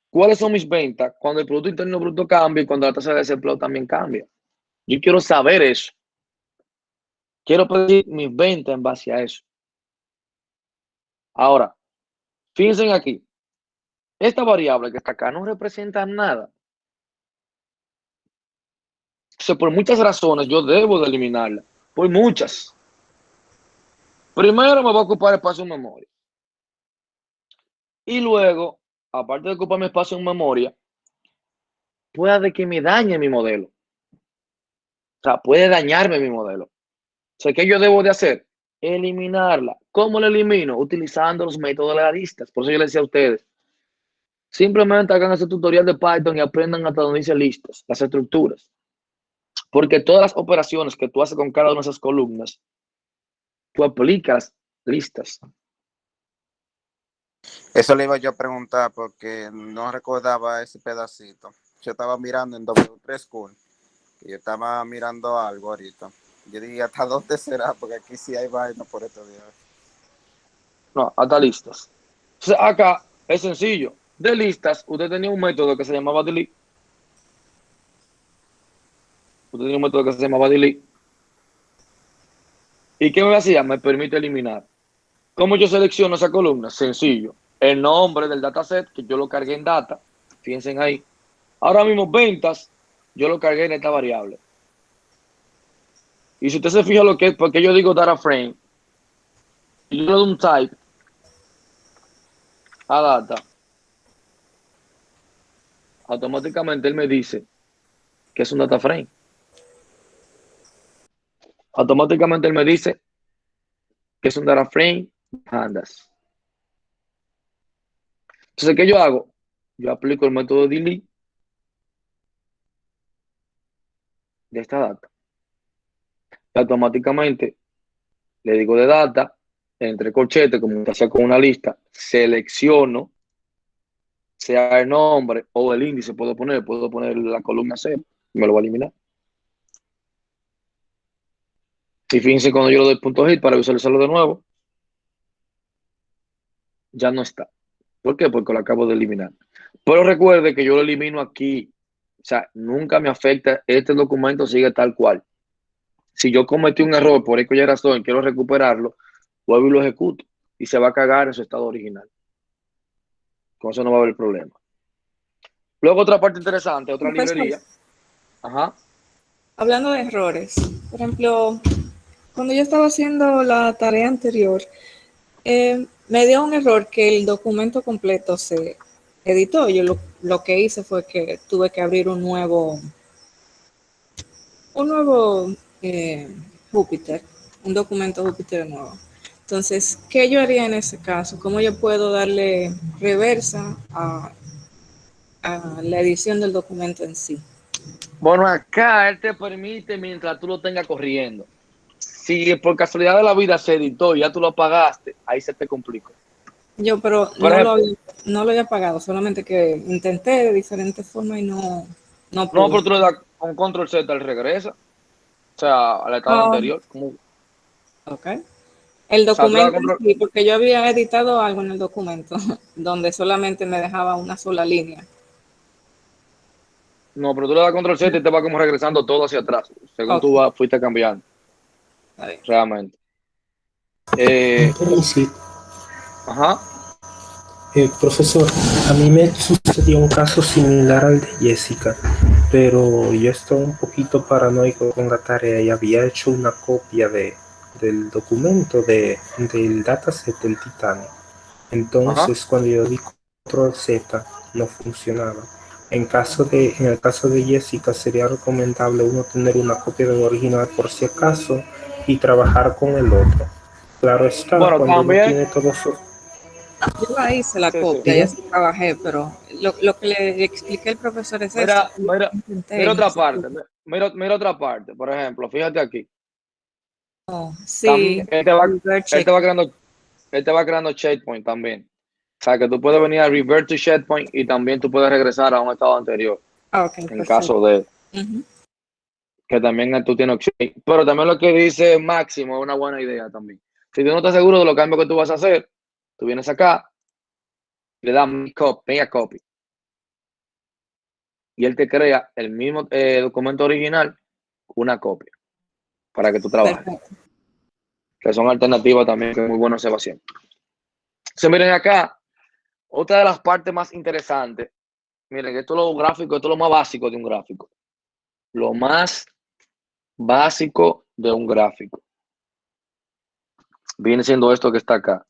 cuáles son mis ventas cuando el Producto Interno Bruto cambia y cuando la tasa de desempleo también cambia. Yo quiero saber eso. Quiero predecir mis ventas en base a eso. Ahora, fíjense aquí. Esta variable que está acá no representa nada. O sea, por muchas razones yo debo de eliminarla. Por muchas. Primero me va a ocupar espacio en memoria. Y luego, aparte de ocuparme espacio en memoria, puede que me dañe mi modelo. O sea, puede dañarme mi modelo. O sea, ¿qué yo debo de hacer? Eliminarla. ¿Cómo la elimino? Utilizando los métodos listas. Por eso yo les decía a ustedes, simplemente hagan ese tutorial de Python y aprendan hasta donde dice listas, las estructuras. Porque todas las operaciones que tú haces con cada una de esas columnas, tú aplicas listas. Eso le iba yo a preguntar porque no recordaba ese pedacito. Yo estaba mirando en W3 School y yo estaba mirando algo ahorita. Yo dije, ¿hasta dónde será? Porque aquí sí hay vaina por estos días. No, hasta listas. Entonces, acá es sencillo. De listas, usted tenía un método que se llamaba delete. Usted tenía un método que se llamaba delete. ¿Y qué me hacía? Me permite eliminar. ¿Cómo yo selecciono esa columna? Sencillo. El nombre del dataset, que yo lo cargué en data. Fíjense ahí. Ahora mismo, ventas. yo lo cargué en esta variable. Y si usted se fija lo que es, porque yo digo data frame, y yo le doy un type a data, automáticamente él me dice que es un data frame. Automáticamente él me dice que es un data frame pandas. Entonces, ¿qué yo hago? Yo aplico el método delete de esta data. Y automáticamente le digo de data, entre corchetes, como hacía con una lista, selecciono, sea el nombre o el índice, puedo poner la columna 0, me lo va a eliminar. Y fíjense cuando yo le doy punto hit para visualizarlo de nuevo, ya no está. ¿Por qué? Porque lo acabo de eliminar. Pero recuerde que yo lo elimino aquí. O sea, nunca me afecta, este documento sigue tal cual. Si yo cometí un error por aquella razón, quiero recuperarlo, vuelvo y lo ejecuto. Y se va a cagar en su estado original. Con eso no va a haber problema. Luego otra parte interesante, otra Profesor, librería. Ajá. hablando de errores, por ejemplo, cuando yo estaba haciendo la tarea anterior, me dio un error que el documento completo se editó. Yo lo que hice fue que tuve que abrir un nuevo Júpiter, un documento Júpiter nuevo. Entonces, ¿qué yo haría en ese caso? ¿Cómo yo puedo darle reversa a la edición del documento en sí? Bueno, acá él te permite mientras tú lo tengas corriendo. Si por casualidad de la vida se editó y ya tú lo pagaste, ahí se te complicó. Pero Por ejemplo, no lo había pagado, solamente que intenté de diferentes formas y no no, pude. pero tú le das con control Z, él regresa. O sea, al estado Ah, anterior. O ok. El sea, tú le das documento en control. sí, porque yo había editado algo en el documento donde solamente me dejaba una sola línea. No, pero tú le das control Z y te va como regresando todo hacia atrás, según Ok, tú fuiste cambiando, está bien. realmente. Sí, Ajá. profesor, a mí me sucedió un caso similar al de Jessica, pero yo estaba un poquito paranoico con la tarea y había hecho una copia del documento del dataset del Titanic. Ajá. Entonces, cuando yo di control Z, no funcionaba. En el caso de Jessica, sería recomendable uno tener una copia del original por si acaso y trabajar con el otro. Claro está, Bueno, cuando uno también. tiene todo eso. Yo la hice la Sí, sí. copia, ya Diga. sí trabajé, pero lo que le expliqué al profesor es esto. Mira, mira, Intenté mira y no otra se parte. pudo. Mira otra parte. Por ejemplo, fíjate aquí. También Sí, revert check. él te va creando checkpoint también. O sea, que tú puedes venir a revert to checkpoint y también tú puedes regresar a un estado anterior. Ah, ok, En perfecto. caso de Ujú. que también tú tienes opción. Pero también lo que dice Máximo es una buena idea también. Si tú no estás seguro de los cambios que tú vas a hacer, tú vienes acá, le das make a copy. Y él te crea el mismo documento original, una copia, para que tú trabajes. Perfecto. Que son alternativas también que es muy bueno se va haciendo. Entonces, miren acá, otra de las partes más interesantes. Miren, esto es lo gráfico, esto es lo más básico de un gráfico. Lo más básico de un gráfico. Viene siendo esto que está acá.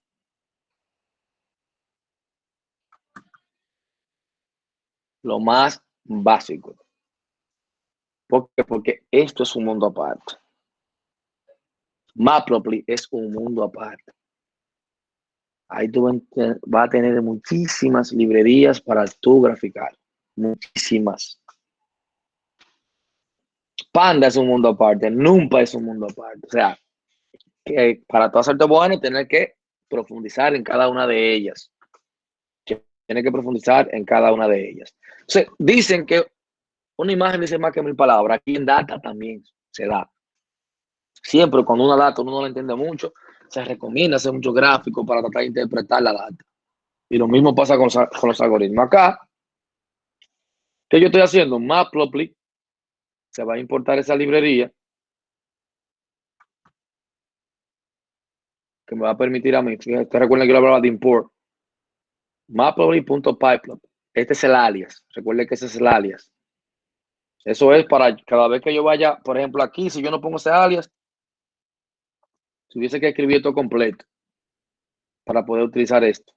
Lo más básico. ¿Por qué? Porque esto es un mundo aparte. Matplotlib es un mundo aparte. Ahí tú vas a tener muchísimas librerías para tu graficar. Muchísimas. Panda es un mundo aparte. NumPy es un mundo aparte. O sea, que para tú hacerte bueno, tener que profundizar en cada una de ellas. Tienes que profundizar en cada una de ellas. Entonces, dicen que una imagen dice más que 1000 palabras. Aquí en data también se da. Siempre cuando una data uno no la entiende mucho, se recomienda hacer muchos gráficos para tratar de interpretar la data. Y lo mismo pasa con los algoritmos. Acá, ¿qué yo estoy haciendo? Matplotlib. Se va a importar esa librería que me va a permitir a mí. Ustedes recuerden que yo hablaba de import. Matplotlib.pyplot. Este es el alias. Recuerden que ese es el alias. Eso es para cada vez que yo vaya, por ejemplo, aquí, si yo no pongo ese alias, tuviese que escribir esto completo para poder utilizar esto.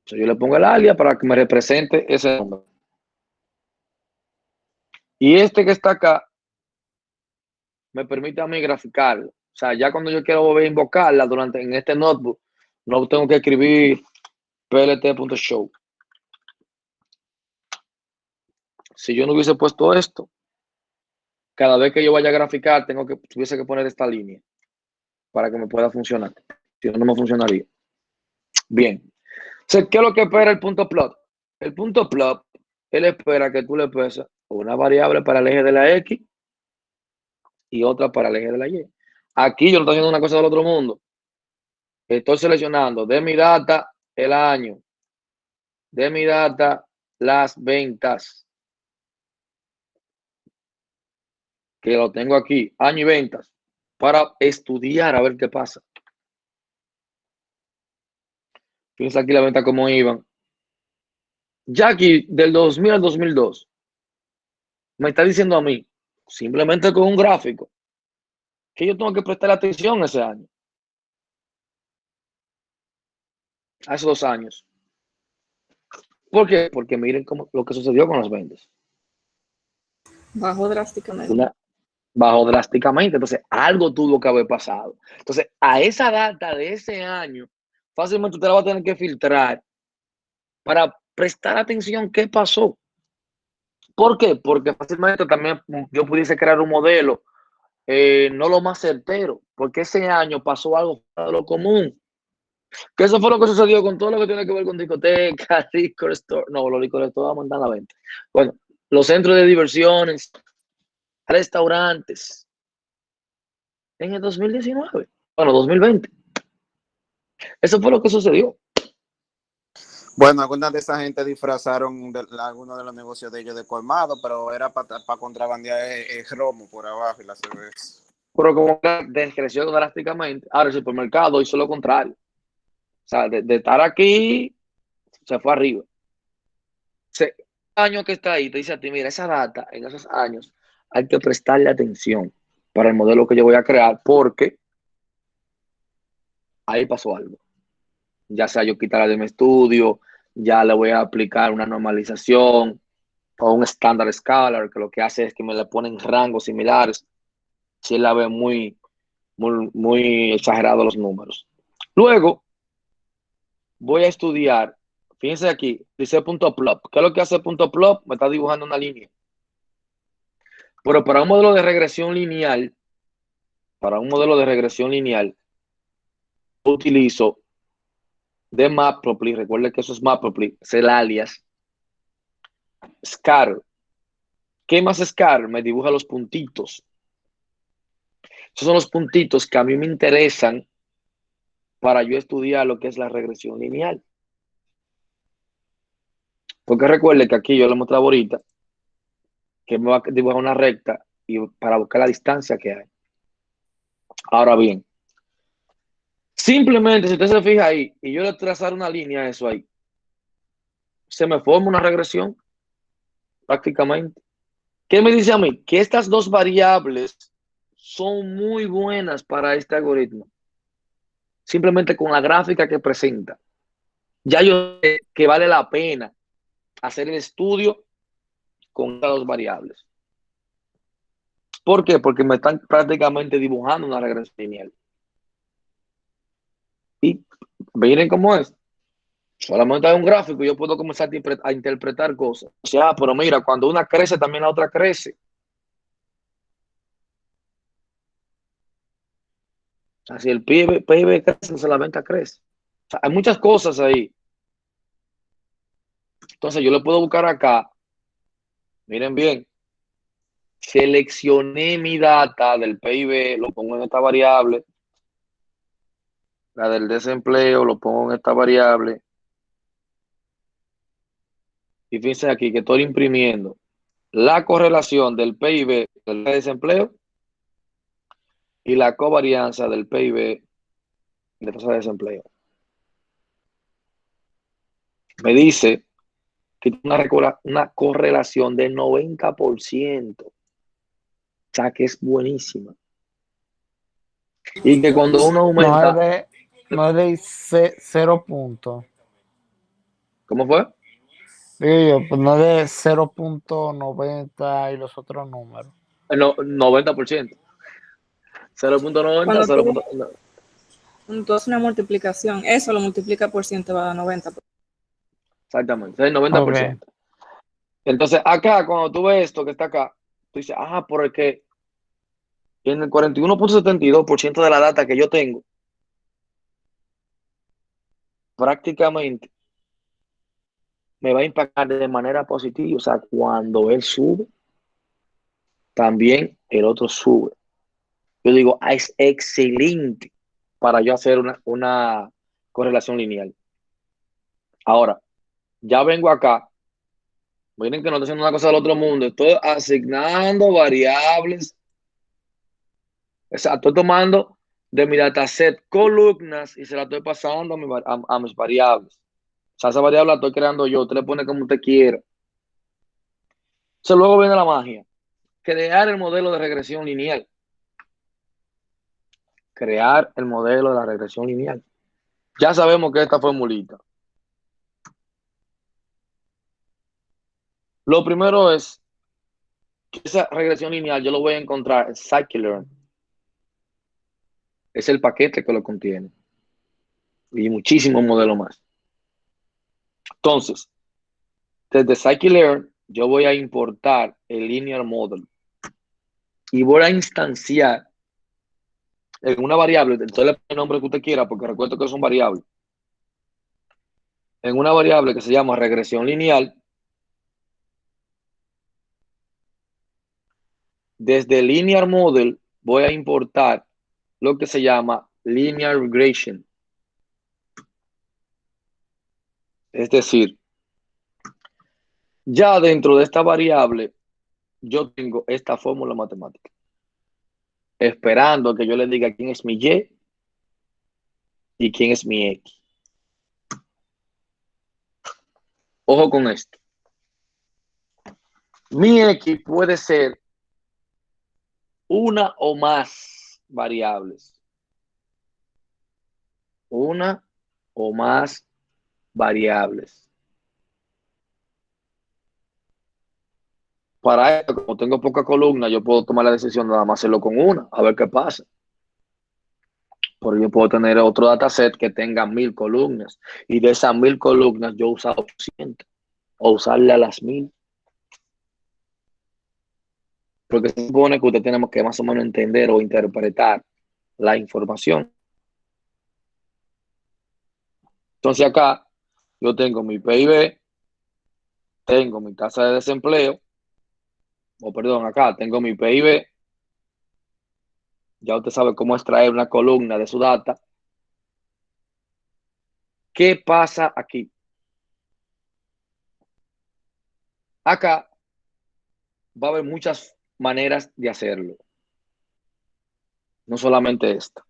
Yo le pongo el alias para que me represente ese nombre. Y este que está acá me permite a mí graficarlo. O sea, ya cuando yo quiero volver a invocarla en este notebook, no tengo que escribir plt.show. Si yo no hubiese puesto esto, cada vez que yo vaya a graficar, tuviese que poner esta línea para que me pueda funcionar. Si no, no me funcionaría. Bien. Entonces, ¿qué es lo que espera el punto plot? El punto plot, él espera que tú le peses una variable para el eje de la X y otra para el eje de la Y. Aquí yo no estoy haciendo una cosa del otro mundo. Estoy seleccionando de mi data el año, de mi data las ventas, que lo tengo aquí, año y ventas, para estudiar a ver qué pasa. Fíjense aquí la venta cómo iban. Ya aquí, del 2000 al 2002, me está diciendo a mí, simplemente con un gráfico, que yo tengo que prestar atención ese año. A esos 2 años. ¿Por qué? Porque miren lo que sucedió con las ventas. Bajó drásticamente. Bajó drásticamente. Entonces, algo tuvo que haber pasado. Entonces, a esa data de ese año, fácilmente usted la va a tener que filtrar para prestar atención qué pasó. ¿Por qué? Porque fácilmente también yo pudiese crear un modelo, no lo más certero, porque ese año pasó algo fuera de lo común. Que eso fue lo que sucedió con todo lo que tiene que ver con discotecas, liquor store. No, los liquor store vamos a mandar a la venta. Bueno, los centros de diversiones, restaurantes. En el 2019. Bueno, 2020. Eso fue lo que sucedió. Bueno, algunas de esa gente disfrazaron algunos de los negocios de ellos de colmado, pero era para contrabandear el romo por abajo y la cerveza. Pero como que decreció drásticamente. Ahora el supermercado hizo lo contrario. O sea, de estar aquí, se fue arriba. El año que está ahí te dice a ti, mira, esa data, en esos años, hay que prestarle atención para el modelo que yo voy a crear, porque ahí pasó algo. Ya sea yo quitarla de mi estudio, ya le voy a aplicar una normalización o un estándar scalar, que lo que hace es que me le ponen rangos similares. Si él la ve muy exagerado los números. Luego, voy a estudiar, fíjense aquí, dice punto plot. ¿Qué es lo que hace punto plot? Me está dibujando una línea. Pero para un modelo de regresión lineal, utilizo de Matplotlib. Recuerden que eso es Matplotlib, es el alias scatter. ¿Qué más scatter? Me dibuja los puntitos. Esos son los puntitos que a mí me interesan para yo estudiar lo que es la regresión lineal. Porque recuerde que aquí yo le mostraba ahorita que me va a dibujar una recta y para buscar la distancia que hay. Ahora bien, simplemente si usted se fija ahí y yo le trazar una línea a eso ahí, se me forma una regresión prácticamente. ¿Qué me dice a mí? Que estas dos variables son muy buenas para este algoritmo. Simplemente con la gráfica que presenta. Ya yo sé que vale la pena hacer el estudio con estas dos variables. ¿Por qué? Porque me están prácticamente dibujando una regresión lineal. Y miren cómo es. Solamente hay un gráfico y yo puedo comenzar a interpretar cosas. O sea, pero mira, cuando una crece, también la otra crece. Así el PIB crece, entonces la venta crece. O sea, hay muchas cosas ahí. Entonces yo le puedo buscar acá. Miren bien. Seleccioné mi data del PIB, lo pongo en esta variable. La del desempleo, lo pongo en esta variable. Y fíjense aquí que estoy imprimiendo la correlación del PIB del desempleo y la covarianza del PIB de tasa de desempleo. Me dice que tiene una correlación del 90%. O sea, que es buenísima. Y que cuando uno aumenta... No es de 0 puntos. ¿Cómo fue? Digo yo, pues no es de 0.90 y los otros números. No, 90%. 0.90, Cuando 0. tú haces una multiplicación, eso lo multiplica por 100 te va a dar 90. Exactamente, es el 90%. Ok. Entonces, acá, cuando tú ves esto que está acá, tú dices, porque en el 41.72% de la data que yo tengo, prácticamente me va a impactar de manera positiva. O sea, cuando él sube, también el otro sube. Yo digo, es excelente para yo hacer una correlación lineal. Ahora, ya vengo acá. Miren que no estoy haciendo una cosa del otro mundo. Estoy asignando variables. O sea, estoy tomando de mi dataset columnas y se la estoy pasando a mis variables. O sea, esa variable la estoy creando yo. Usted le pone como usted quiera. Entonces, luego viene la magia. Crear el modelo de regresión lineal. Crear el modelo de la regresión lineal. Ya sabemos que esta formulita. Lo primero es que esa regresión lineal yo lo voy a encontrar en Scikit-learn. Es el paquete que lo contiene. Y muchísimos modelos más. Entonces, desde Scikit-learn yo voy a importar el linear model y voy a instanciar en una variable, entonces le pone el nombre que usted quiera porque recuerdo que son variables, en una variable que se llama regresión lineal. Desde linear model voy a importar lo que se llama linear regression. Es decir, ya dentro de esta variable yo tengo esta fórmula matemática, esperando que yo le diga quién es mi Y y quién es mi X. Ojo con esto. Mi X puede ser una o más variables. Una o más variables. Para esto, como tengo poca columna, yo puedo tomar la decisión de nada más hacerlo con una, a ver qué pasa. Pero yo puedo tener otro dataset que tenga 1000 columnas y de esas 1000 columnas yo usar 800 o usarle a las 1000. Porque se supone que usted tenemos que más o menos entender o interpretar la información. Entonces acá yo tengo mi PIB, tengo mi tasa de desempleo, acá tengo mi PIB. Ya usted sabe cómo extraer una columna de su data. ¿Qué pasa aquí? Acá va a haber muchas maneras de hacerlo. No solamente esta.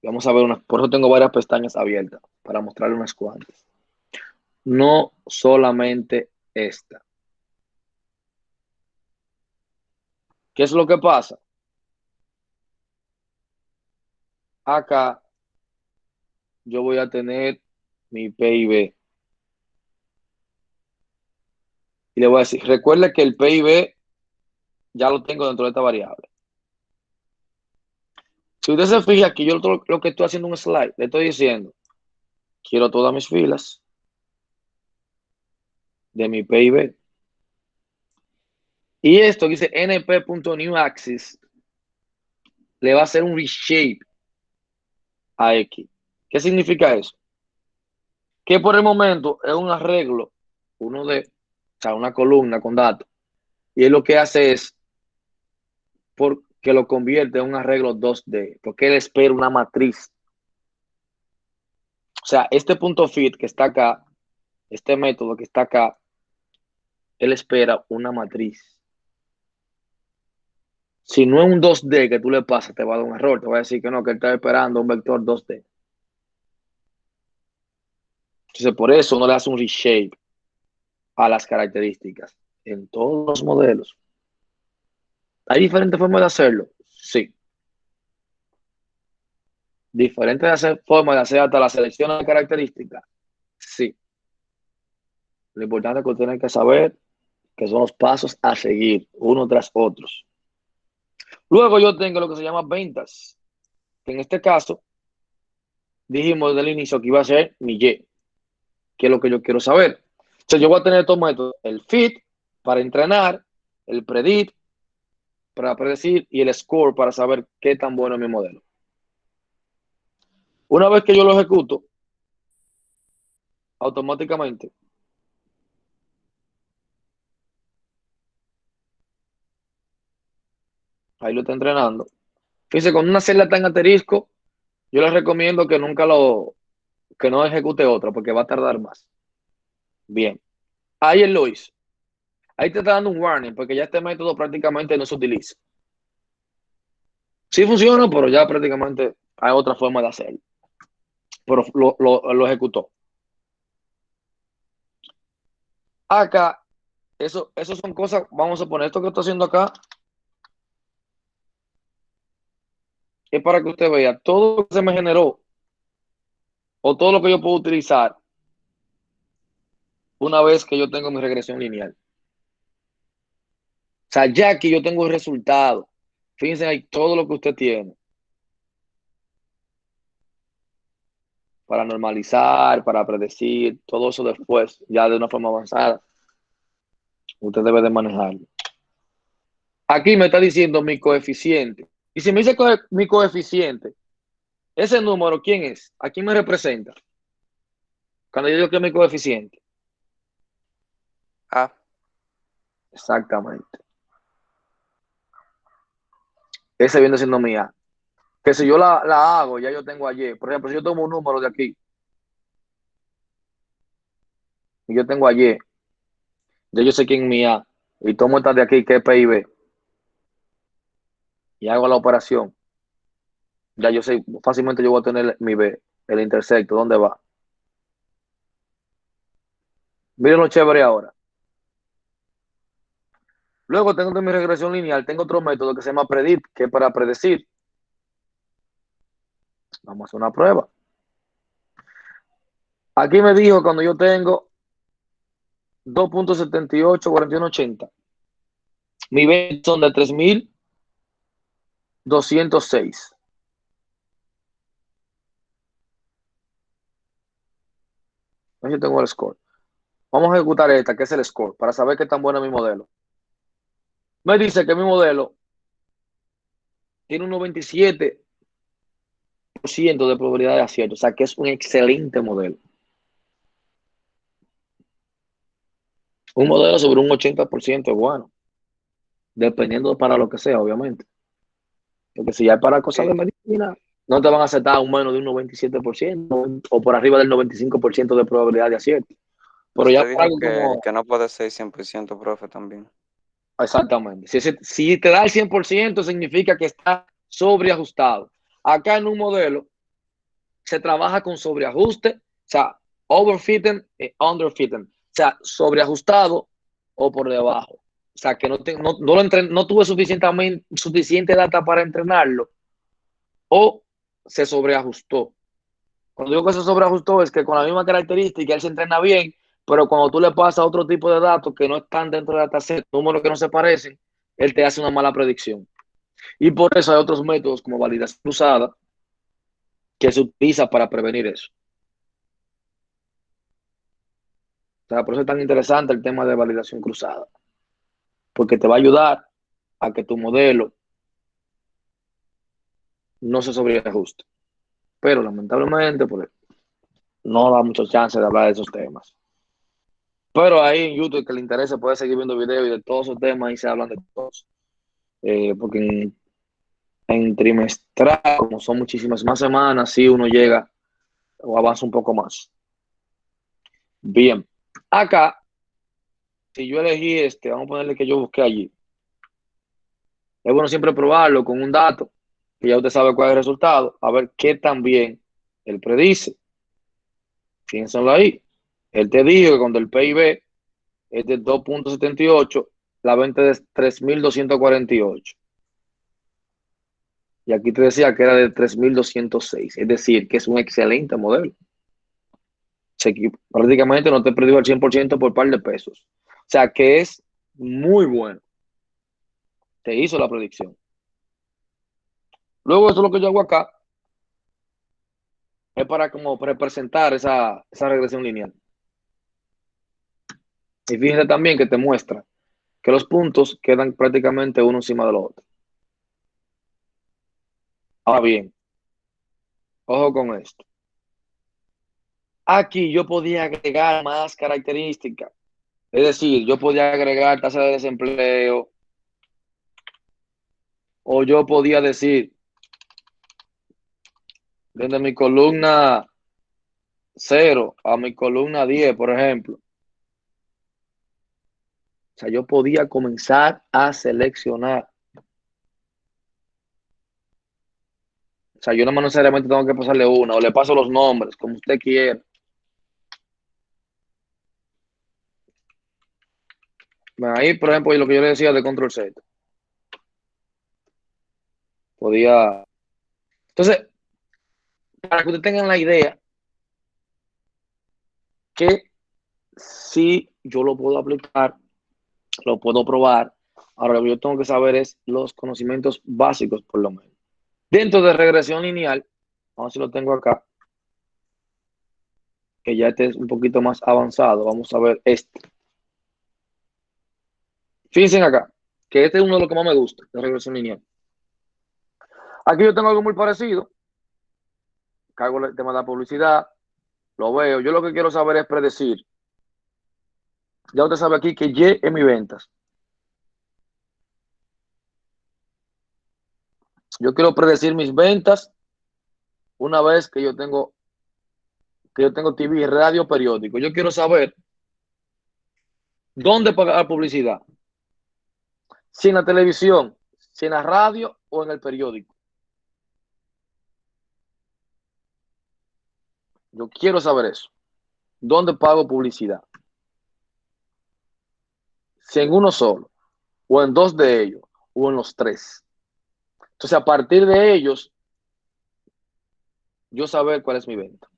Vamos a ver por eso tengo varias pestañas abiertas para mostrarle unas cuantas. No solamente esta. ¿Qué es lo que pasa? Acá yo voy a tener mi PIB. Y le voy a decir, recuerde que el PIB ya lo tengo dentro de esta variable. Si usted se fija que yo lo que estoy haciendo un slide, le estoy diciendo, quiero todas mis filas de mi PIB. Y esto dice np.newAxis le va a hacer un reshape a X. ¿Qué significa eso? Que por el momento es un arreglo, una columna con datos. Y él lo que hace es que lo convierte en un arreglo 2D, porque él espera una matriz. O sea, este punto fit que está acá, este método que está acá, él espera una matriz. Si no es un 2D que tú le pasas, te va a dar un error. Te va a decir que no, que él está esperando un vector 2D. Entonces, por eso uno le hace un reshape. a las características en todos los modelos. ¿Hay diferentes formas de hacerlo? Sí. ¿Diferentes formas de hacer hasta la selección de características? Sí. Lo importante es que usted tiene que saber que son los pasos a seguir, uno tras otros. Luego yo tengo lo que se llama ventas, que en este caso dijimos desde el inicio que iba a ser mi Y, que es lo que yo quiero saber. Entonces yo voy a tener estos métodos, el fit para entrenar, el predict para predecir y el score para saber qué tan bueno es mi modelo. Una vez que yo lo ejecuto, automáticamente ahí lo está entrenando. Fíjense, con una celda tan asterisco, yo les recomiendo que que no ejecute otra porque va a tardar más. Bien, ahí él lo hizo. Ahí te está dando un warning porque ya este método prácticamente no se utiliza. Sí funciona, pero ya prácticamente hay otra forma de hacerlo. Pero lo ejecutó. Acá, eso son cosas, vamos a poner esto que estoy haciendo acá, es para que usted vea todo lo que se me generó o todo lo que yo puedo utilizar una vez que yo tengo mi regresión lineal. O sea, ya que yo tengo el resultado, fíjense ahí todo lo que usted tiene para normalizar, para predecir, todo eso después, ya de una forma avanzada, usted debe de manejarlo. Aquí me está diciendo mi coeficiente. Y si me dice mi coeficiente, ese número, ¿quién es? ¿A quién me representa? Cuando yo digo que es mi coeficiente. A. Exactamente. Ese viene siendo mi A. Que si yo la hago, ya yo tengo ayer. Por ejemplo, si yo tomo un número de aquí, y yo tengo ayer, ya yo sé quién es mi A, y tomo esta de aquí, que es PIB, y hago la operación, ya yo sé, fácilmente yo voy a tener mi B, el intersecto, ¿dónde va? Miren lo chévere ahora. Luego tengo de mi regresión lineal, tengo otro método que se llama predict, que es para predecir. Vamos a hacer una prueba. Aquí me dijo cuando yo tengo 2.78, 4180. Mi B son de 3206. Yo tengo el score. Vamos a ejecutar esta, que es el score, para saber qué tan bueno es mi modelo. Me dice que mi modelo tiene un 97% de probabilidad de acierto, o sea que es un excelente modelo. Un modelo sobre un 80% es bueno, dependiendo para lo que sea, obviamente. Porque si ya es para cosas de medicina, no te van a aceptar un menos de un 97% o por arriba del 95% de probabilidad de acierto. Pero ya Usted para dijo algo como... que no puede ser 100% profe también. Exactamente. Si te da el 100%, significa que está sobreajustado. Acá en un modelo se trabaja con sobreajuste, o sea, overfitting y underfitting. O sea, sobreajustado o por debajo. O sea, que no tuve suficiente data para entrenarlo o se sobreajustó. Cuando digo que se sobreajustó es que con la misma característica él se entrena bien, pero cuando tú le pasas otro tipo de datos que no están dentro del dataset, números que no se parecen, él te hace una mala predicción. Y por eso hay otros métodos como validación cruzada que se utiliza para prevenir eso. O sea, por eso es tan interesante el tema de validación cruzada, porque te va a ayudar a que tu modelo no se sobreajuste. Pero lamentablemente, pues, no da muchas chances de hablar de esos temas. Pero ahí en YouTube, que le interese, puede seguir viendo videos y de todos esos temas y se hablan de todos. Porque en trimestral, como son muchísimas más semanas, sí uno llega o avanza un poco más. Bien, acá, si yo elegí vamos a ponerle que yo busqué allí. Es bueno siempre probarlo con un dato, que ya usted sabe cuál es el resultado, a ver qué tan bien él predice. Fíjense ahí. Él te dijo que cuando el PIB es de 2.78, la venta es 3.248. Y aquí te decía que era de 3.206, es decir, que es un excelente modelo. Prácticamente no te perdió al 100% por par de pesos. O sea, que es muy bueno. Te hizo la predicción. Luego, eso es lo que yo hago acá, es para como representar esa regresión lineal. Y fíjense también que te muestra que los puntos quedan prácticamente uno encima del otro. Ahora bien, ojo con esto. Aquí yo podía agregar más características. Es decir, yo podía agregar tasa de desempleo, o yo podía decir, desde mi columna 0 a mi columna 10, por ejemplo. O sea, yo podía comenzar a seleccionar. O sea, yo no necesariamente tengo que pasarle una, o le paso los nombres, como usted quiera. Bueno, ahí, por ejemplo, lo que yo le decía de control Z. Podía. Entonces, para que ustedes tengan la idea que si yo lo puedo aplicar, lo puedo probar. Ahora lo que yo tengo que saber es los conocimientos básicos, por lo menos. Dentro de regresión lineal, vamos a ver si lo tengo acá, que ya este es un poquito más avanzado. Vamos a ver este. Fíjense acá, que este es uno de los que más me gusta, de regresión lineal. Aquí yo tengo algo muy parecido. Cargo el tema de la publicidad, lo veo. Yo lo que quiero saber es predecir. Ya usted sabe aquí que Y es mi ventas. Yo quiero predecir mis ventas una vez que yo tengo TV, radio, periódico. Yo quiero saber dónde pagar publicidad. Si en la televisión, si en la radio o en el periódico. Yo quiero saber eso. ¿Dónde pago publicidad? Si en uno solo, o en dos de ellos, o en los tres. Entonces, a partir de ellos, yo saber cuál es mi venta.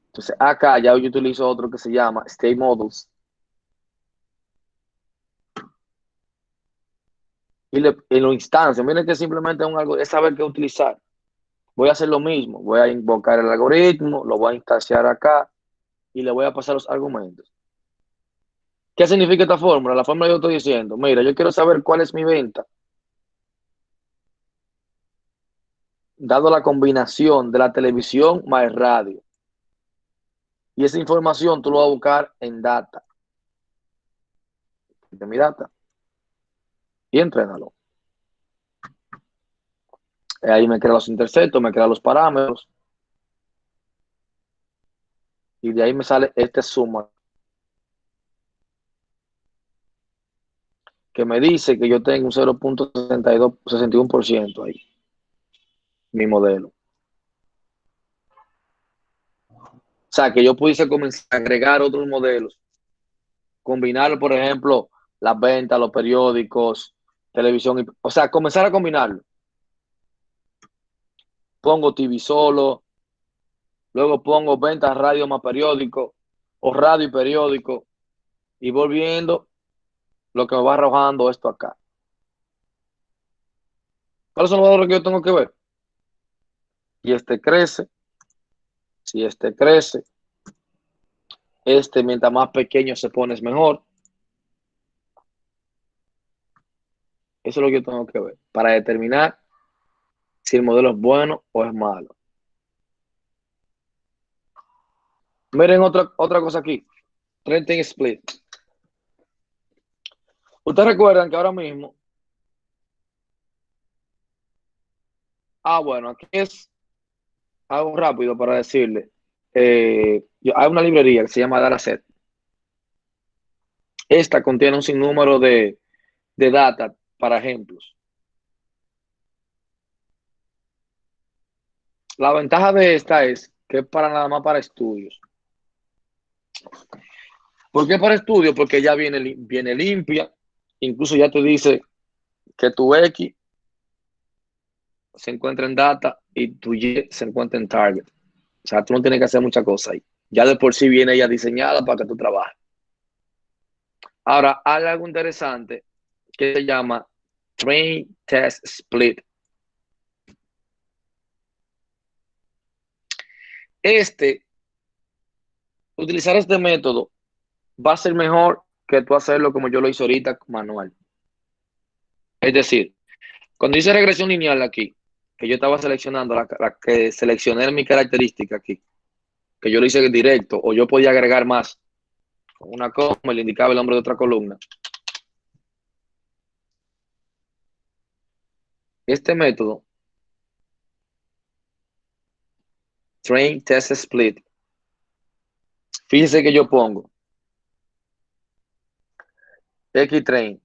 Entonces, acá ya yo utilizo otro que se llama State Models. Y en lo instancia, miren que simplemente es saber qué utilizar. Voy a hacer lo mismo. Voy a invocar el algoritmo, lo voy a instanciar acá y le voy a pasar los argumentos. ¿Qué significa esta fórmula? La fórmula yo estoy diciendo, mira, yo quiero saber cuál es mi venta, dado la combinación de la televisión más el radio. Y esa información tú lo vas a buscar en data. De mi data. Y entrénalo. Ahí me crea los interceptos, me crea los parámetros. Y de ahí me sale esta suma. Que me dice que yo tengo un 0.61% ahí. Mi modelo. O sea, que yo pudiese comenzar a agregar otros modelos. Combinarlo, por ejemplo, las ventas, los periódicos, televisión. O sea, comenzar a combinarlo. Pongo TV solo, luego pongo ventas radio más periódico, o radio y periódico, y voy viendo lo que me va arrojando esto acá. ¿Cuáles son los valores que yo tengo que ver? Y este crece, si este crece, mientras más pequeño se pone es mejor. Eso es lo que yo tengo que ver para determinar si el modelo es bueno o es malo. Miren otra cosa aquí. Trending split. Ustedes recuerdan que ahora mismo. Bueno, aquí es algo rápido para decirle. Hay una librería que se llama Dataset. Esta contiene un sinnúmero de data para ejemplos. La ventaja de esta es que es para nada más para estudios. ¿Por qué para estudio? Porque ya viene limpia, incluso ya te dice que tu X se encuentra en data y tu Y se encuentra en target. O sea, tú no tienes que hacer muchas cosas ahí. Ya de por sí viene ella diseñada para que tú trabajes. Ahora, hay algo interesante que se llama Train Test Split. Utilizar este método va a ser mejor que tú hacerlo como yo lo hice ahorita, manual. Es decir, cuando hice regresión lineal aquí, que yo estaba seleccionando la que seleccioné mi característica aquí, que yo lo hice directo, o yo podía agregar más, con una coma, le indicaba el nombre de otra columna. Este método, Train Test Split, fíjese que yo pongo Xtrain,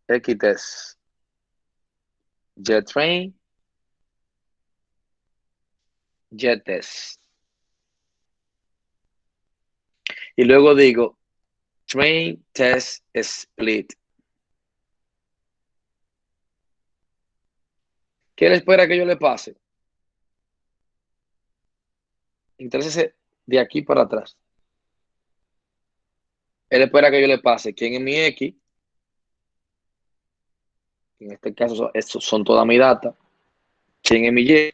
Xtest, JTrain, JTest. Y luego digo Train Test Split. ¿Qué él espera que yo le pase? Entonces, de aquí para atrás. Él espera que yo le pase quién es mi X. En este caso, estos son toda mi data. Quién es mi Y,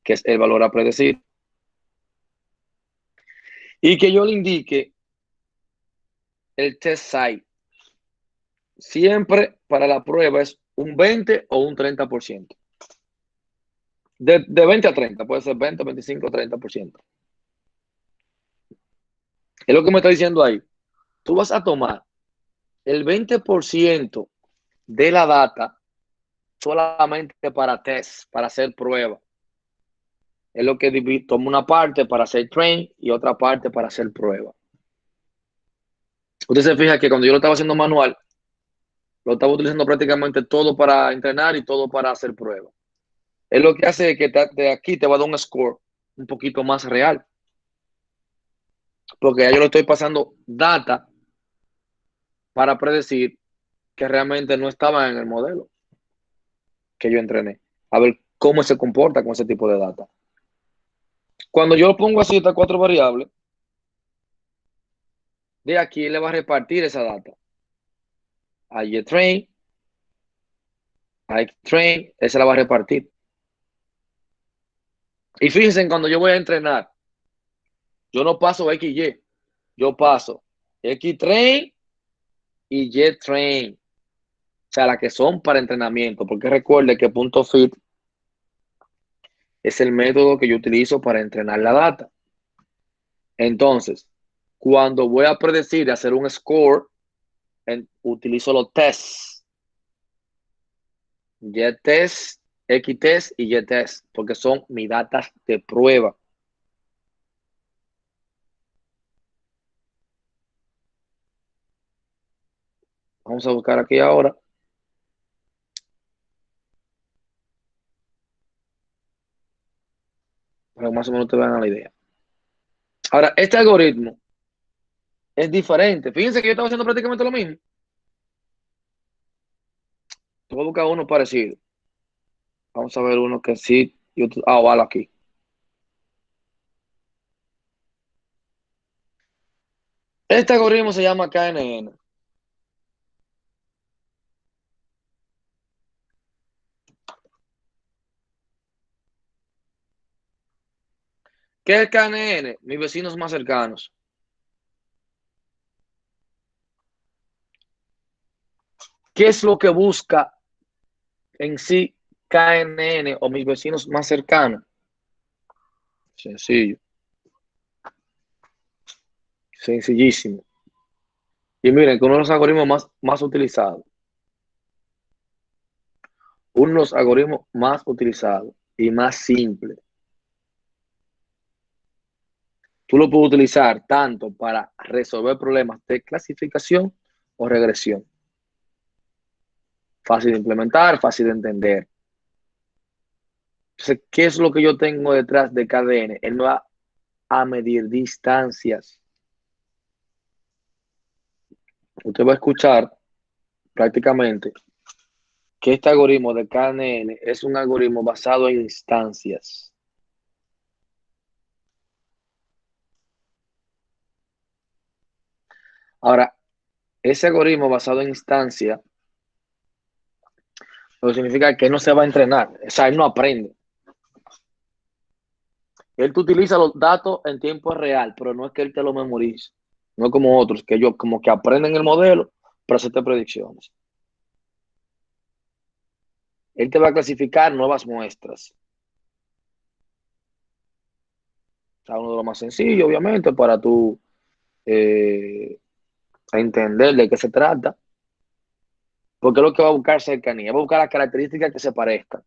que es el valor a predecir. Y que yo le indique el test site. Siempre para la prueba es un 20 o un 30%. De 20 a 30, puede ser 20, 25, 30%. Es lo que me está diciendo ahí. Tú vas a tomar el 20% de la data solamente para test, para hacer prueba. Es lo que tomo una parte para hacer train y otra parte para hacer prueba. Usted se fija que cuando yo lo estaba haciendo manual, lo estaba utilizando prácticamente todo para entrenar y todo para hacer prueba. Es lo que hace que de aquí te va a dar un score un poquito más real. Porque ya yo le estoy pasando data para predecir que realmente no estaba en el modelo que yo entrené. A ver cómo se comporta con ese tipo de data. Cuando yo pongo así estas 4 variables, de aquí le va a repartir esa data. A JTrain, a Xtrain, esa la va a repartir. Y fíjense, cuando yo voy a entrenar, yo no paso XY, yo paso Xtrain y JTrain. O sea, las que son para entrenamiento, porque recuerde que punto fit es el método que yo utilizo para entrenar la data. Entonces, cuando voy a predecir, hacer un score, utilizo los tests. JTest, Xtest y JTest, porque son mis datas de prueba. Vamos a buscar aquí ahora. Para que más o menos te vean la idea. Ahora, este algoritmo es diferente. Fíjense que yo estaba haciendo prácticamente lo mismo. Te voy a buscar uno parecido. Vamos a ver uno que sí. Vale, aquí. Este algoritmo se llama KNN. ¿Qué es el KNN? Mis vecinos más cercanos. ¿Qué es lo que busca en sí KNN o mis vecinos más cercanos? Sencillo. Sencillísimo. Y miren, que uno de los algoritmos más utilizados. Uno de los algoritmos más utilizados y más simples. Tú lo puedes utilizar tanto para resolver problemas de clasificación o regresión. Fácil de implementar, fácil de entender. Entonces, ¿qué es lo que yo tengo detrás de KDN? Él me va a medir distancias. Usted va a escuchar prácticamente que este algoritmo de KNN es un algoritmo basado en instancias. Ahora, ese algoritmo basado en instancias, lo que significa que no se va a entrenar, o sea, él no aprende. Él te utiliza los datos en tiempo real, pero no es que él te lo memorice. No como otros, que ellos como que aprenden el modelo para hacerte predicciones. Él te va a clasificar nuevas muestras. O sea, uno de los más sencillos, obviamente, para tú entender de qué se trata. Porque es lo que va a buscar cercanía, va a buscar las características que se parezcan.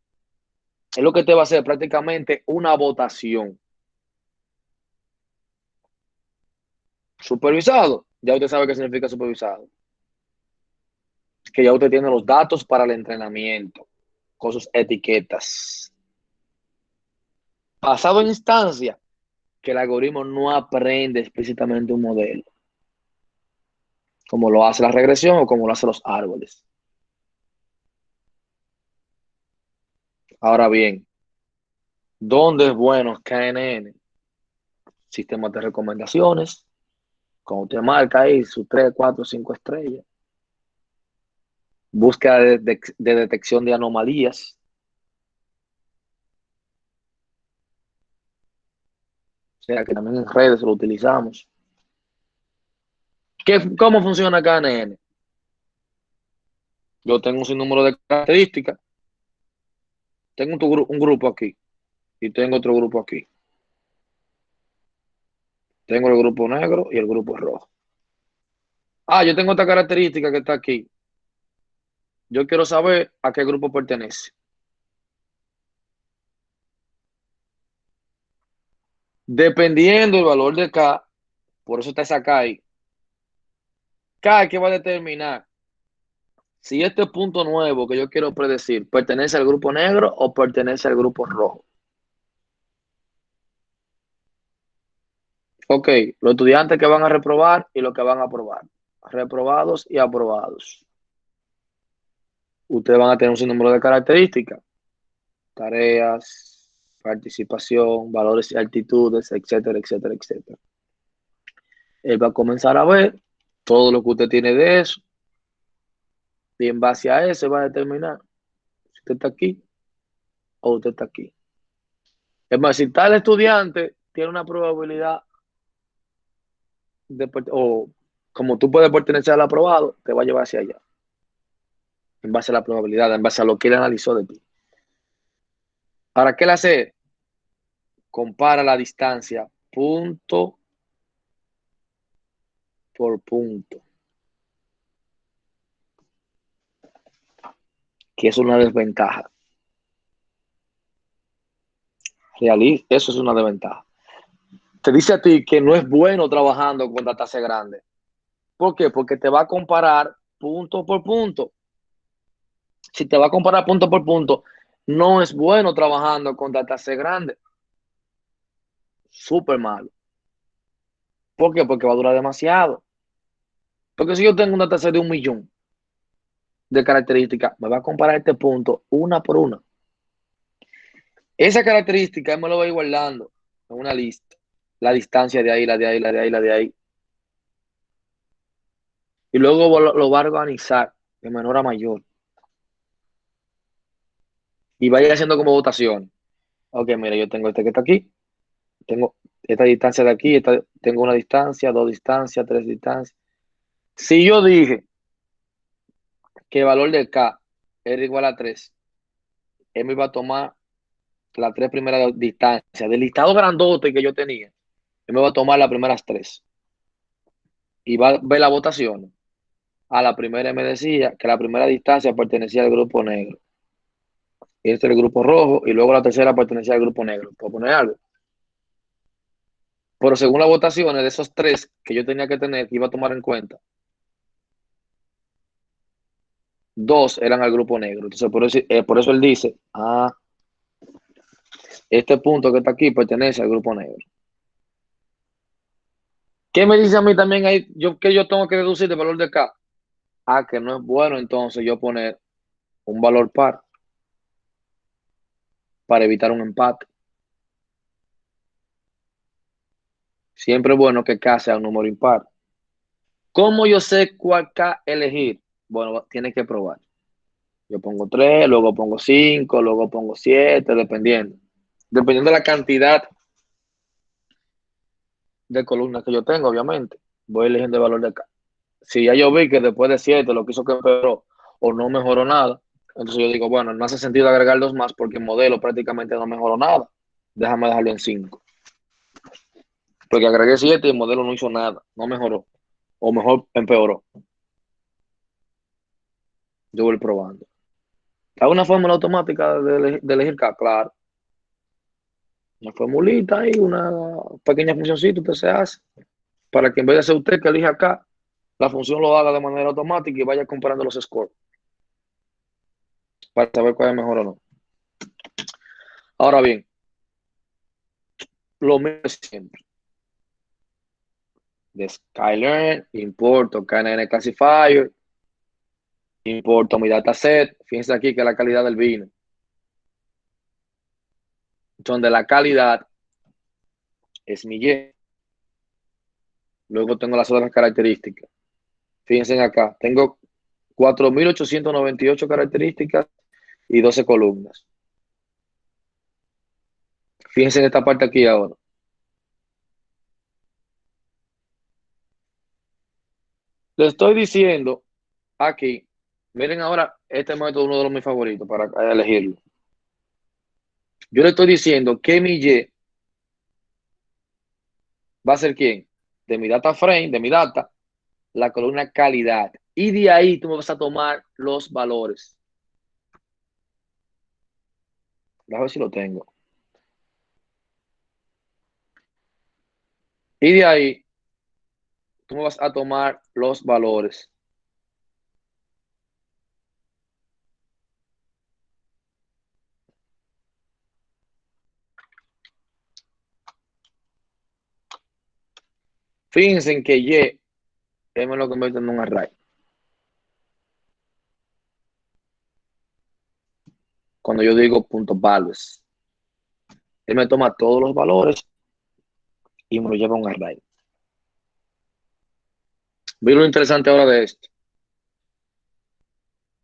Es lo que te va a hacer prácticamente una votación. Supervisado, ya usted sabe qué significa supervisado. Que ya usted tiene los datos para el entrenamiento, con sus etiquetas. Basado en instancia, que el algoritmo no aprende explícitamente un modelo, como lo hace la regresión o como lo hacen los árboles. Ahora bien, ¿dónde es bueno KNN? Sistemas de recomendaciones, como usted marca ahí sus 3, 4, 5 estrellas. Búsqueda de detección de anomalías. O sea, que también en redes lo utilizamos. ¿Cómo funciona KNN? Yo tengo un sinnúmero de características. Tengo un grupo aquí y tengo otro grupo aquí. Tengo el grupo negro y el grupo rojo. Ah, yo tengo esta característica que está aquí. Yo quiero saber a qué grupo pertenece. Dependiendo del valor de K, por eso está esa K ahí. K es que va a determinar si este punto nuevo que yo quiero predecir pertenece al grupo negro o pertenece al grupo rojo. Ok, los estudiantes que van a reprobar y los que van a aprobar. Reprobados y aprobados. Ustedes van a tener un sinnúmero de características. Tareas, participación, valores y altitudes, etcétera, etcétera, etcétera. Él va a comenzar a ver todo lo que usted tiene de eso y en base a eso va a determinar si usted está aquí o usted está aquí. Es más, si tal estudiante tiene una probabilidad o como tú puedes pertenecer al aprobado, te va a llevar hacia allá. En base a la probabilidad, en base a lo que él analizó de ti. Ahora, ¿qué le hace? Compara la distancia punto por punto, que es una desventaja. Eso es una desventaja. Te dice a ti que no es bueno trabajando con datasets grandes. ¿Por qué? Porque te va a comparar punto por punto. Si te va a comparar punto por punto, no es bueno trabajando con datasets grandes. Súper malo. ¿Por qué? Porque va a durar demasiado. Porque si yo tengo un dataset de 1.000.000 de características, me va a comparar este punto una por una. Esa característica me lo va a ir guardando en una lista. La distancia de ahí, la de ahí, la de ahí, la de ahí. Y luego lo va a organizar de menor a mayor. Y vaya haciendo como votación. Ok, mira, yo tengo este que está aquí. Tengo esta distancia de aquí. Tengo una distancia, 2 distancias, 3 distancias. Si yo dije que el valor de K era igual a 3, él me iba a tomar las 3 primeras distancias. Del listado grandote que yo tenía, él me va a tomar las primeras 3. Y va a ver la votación. A la primera me decía que la primera distancia pertenecía al grupo negro. Este es el grupo rojo. Y luego la tercera pertenecía al grupo negro. ¿Puedo poner algo? Pero según las votaciones de esos 3 que yo tenía que tener, que iba a tomar en cuenta, 2 eran al grupo negro. Entonces, por eso él dice, este punto que está aquí pertenece al grupo negro. ¿Qué me dice a mí también ahí? Que yo tengo que deducir del valor de K. Que no es bueno entonces yo poner un valor par para evitar un empate. Siempre es bueno que K sea un número impar. ¿Cómo yo sé cuál K elegir? Bueno, tienes que probar. Yo pongo 3, luego pongo 5, luego pongo 7, dependiendo. Dependiendo de la cantidad de columnas que yo tengo, obviamente. Voy eligiendo el valor de K. Si ya yo vi que después de 7 lo que hizo que empeoró o no mejoró nada, entonces yo digo, bueno, no hace sentido agregar 2 más porque el modelo prácticamente no mejoró nada. Déjame dejarlo en 5. Porque agregué 7 y el modelo no hizo nada, no mejoró. O mejor empeoró. Yo voy probando. ¿Hay una fórmula automática de elegir K? Claro. Una formulita y una pequeña funcioncita usted se hace para que en vez de ser usted que elija K, la función lo haga de manera automática y vaya comparando los scores para saber cuál es mejor o no. Ahora bien, lo mismo siempre. De Skylearn, importo KNN Classifier, importo mi dataset. Fíjense aquí que es la calidad del vino. Donde la calidad es mi Y. Luego tengo las otras características. Fíjense acá, tengo 4.898 características y 12 columnas. Fíjense en esta parte aquí ahora. Le estoy diciendo aquí, miren ahora, este método es uno de los mis favoritos para elegirlo. Yo le estoy diciendo que mi Y va a ser ¿quién? De mi data frame, de mi data, la columna calidad. Y de ahí tú me vas a tomar los valores. Déjame ver si lo tengo. Y de ahí tú me vas a tomar los valores. Fíjense en que Y, él me lo convierte en un array. Cuando yo digo .values, él me toma todos los valores y me lo lleva a un array. ¿Ve lo interesante ahora de esto?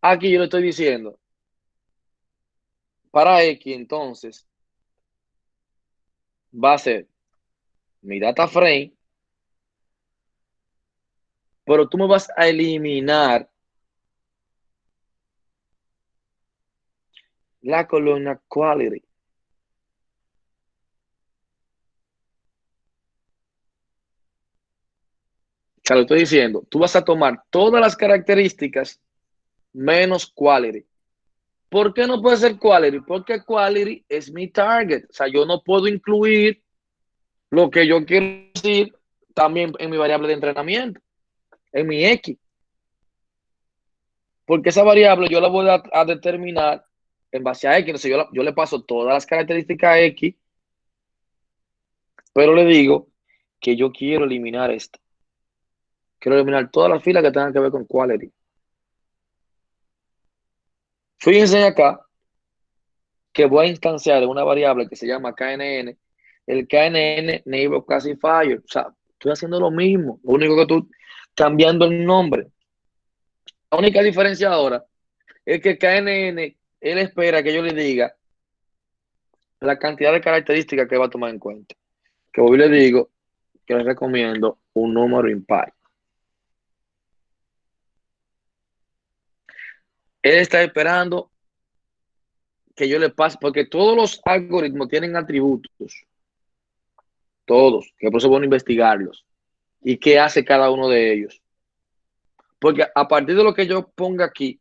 Aquí yo le estoy diciendo, para X entonces, va a ser mi data frame, pero tú me vas a eliminar la columna quality. O sea, lo estoy diciendo, tú vas a tomar todas las características menos quality. ¿Por qué no puede ser quality? Porque quality es mi target. O sea, yo no puedo incluir lo que yo quiero decir también en mi variable de entrenamiento, en mi X. Porque esa variable yo la voy a determinar en base a X. Entonces yo le paso todas las características a X, pero le digo que yo quiero eliminar esto. Quiero eliminar todas las filas que tengan que ver con quality. Fíjense acá que voy a instanciar una variable que se llama KNN, el KNN Neighbor Classifier. O sea, estoy haciendo lo mismo, lo único que estoy cambiando el nombre. La única diferencia ahora es que KNN, él espera que yo le diga la cantidad de características que va a tomar en cuenta. Que hoy le digo que le recomiendo un número impar. Él está esperando que yo le pase, porque todos los algoritmos tienen atributos, todos, que por eso es bueno investigarlos. ¿Y qué hace cada uno de ellos? Porque a partir de lo que yo ponga aquí,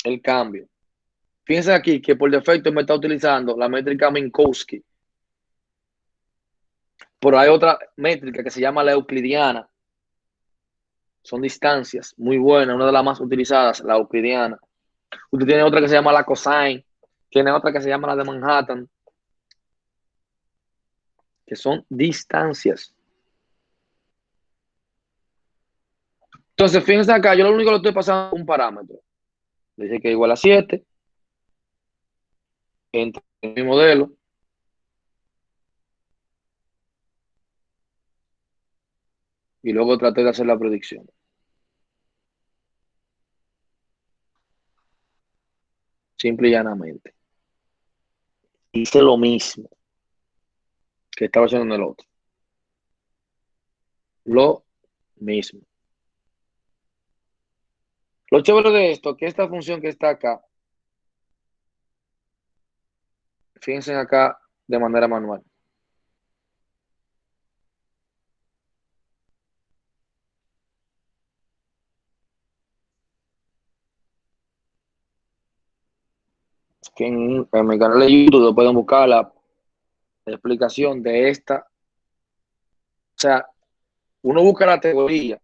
el cambio. Fíjense aquí que por defecto me está utilizando la métrica Minkowski. Pero hay otra métrica que se llama la euclidiana. Son distancias muy buenas, una de las más utilizadas, la euclidiana. Usted tiene otra que se llama la cosine, tiene otra que se llama la de Manhattan. que son distancias. Entonces, fíjense acá, yo lo único que le estoy pasando es un parámetro. Dice que es igual a 7, entre mi modelo, y luego traté de hacer la predicción. Simple y llanamente. Hice lo mismo que estaba haciendo en el otro. Lo mismo. Lo chévere de esto es que esta función que está acá, fíjense acá de manera manual. Que en mi canal de YouTube pueden buscar la explicación de esta. O sea, uno busca la teoría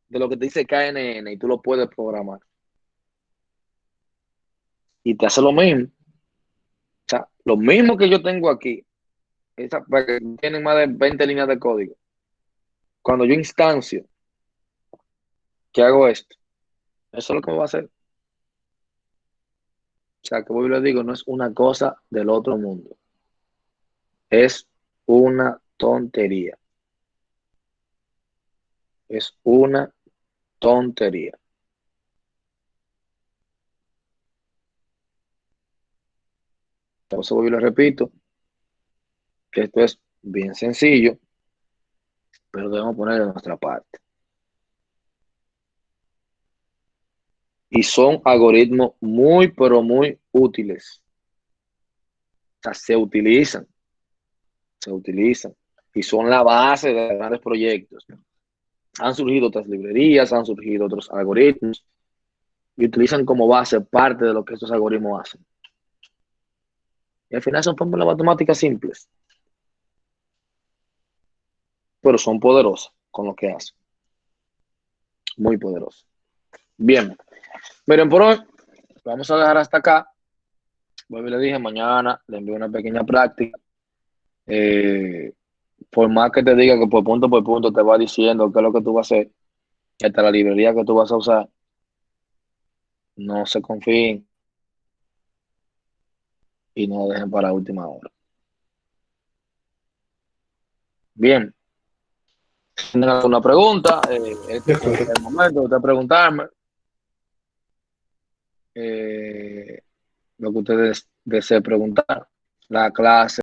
de lo que te dice KNN y tú lo puedes programar. Y te hace lo mismo. O sea, lo mismo que yo tengo aquí, tienen más de 20 líneas de código. Cuando yo instancio que hago esto, eso es lo que va a hacer. O sea, que voy y les digo, no es una cosa del otro mundo. Es una tontería. Es una tontería. Entonces voy y les repito que esto es bien sencillo, pero debemos poner de nuestra parte. Y son algoritmos muy, pero muy útiles. O sea, se utilizan y son la base de grandes proyectos. Han surgido otras librerías, han surgido otros algoritmos y utilizan como base parte de lo que estos algoritmos hacen. Y al final son fórmulas matemáticas simples, pero son poderosas con lo que hacen. Muy poderosas. Bien, miren, por hoy vamos a dejar hasta acá. Como le dije, mañana le envío una pequeña práctica. Por más que te diga que por punto te va diciendo qué es lo que tú vas a hacer, y hasta la librería que tú vas a usar, no se confíen y no lo dejen para última hora. Bien, si tienen alguna pregunta, este es el momento de usted preguntarme lo que ustedes deseen preguntar. La clase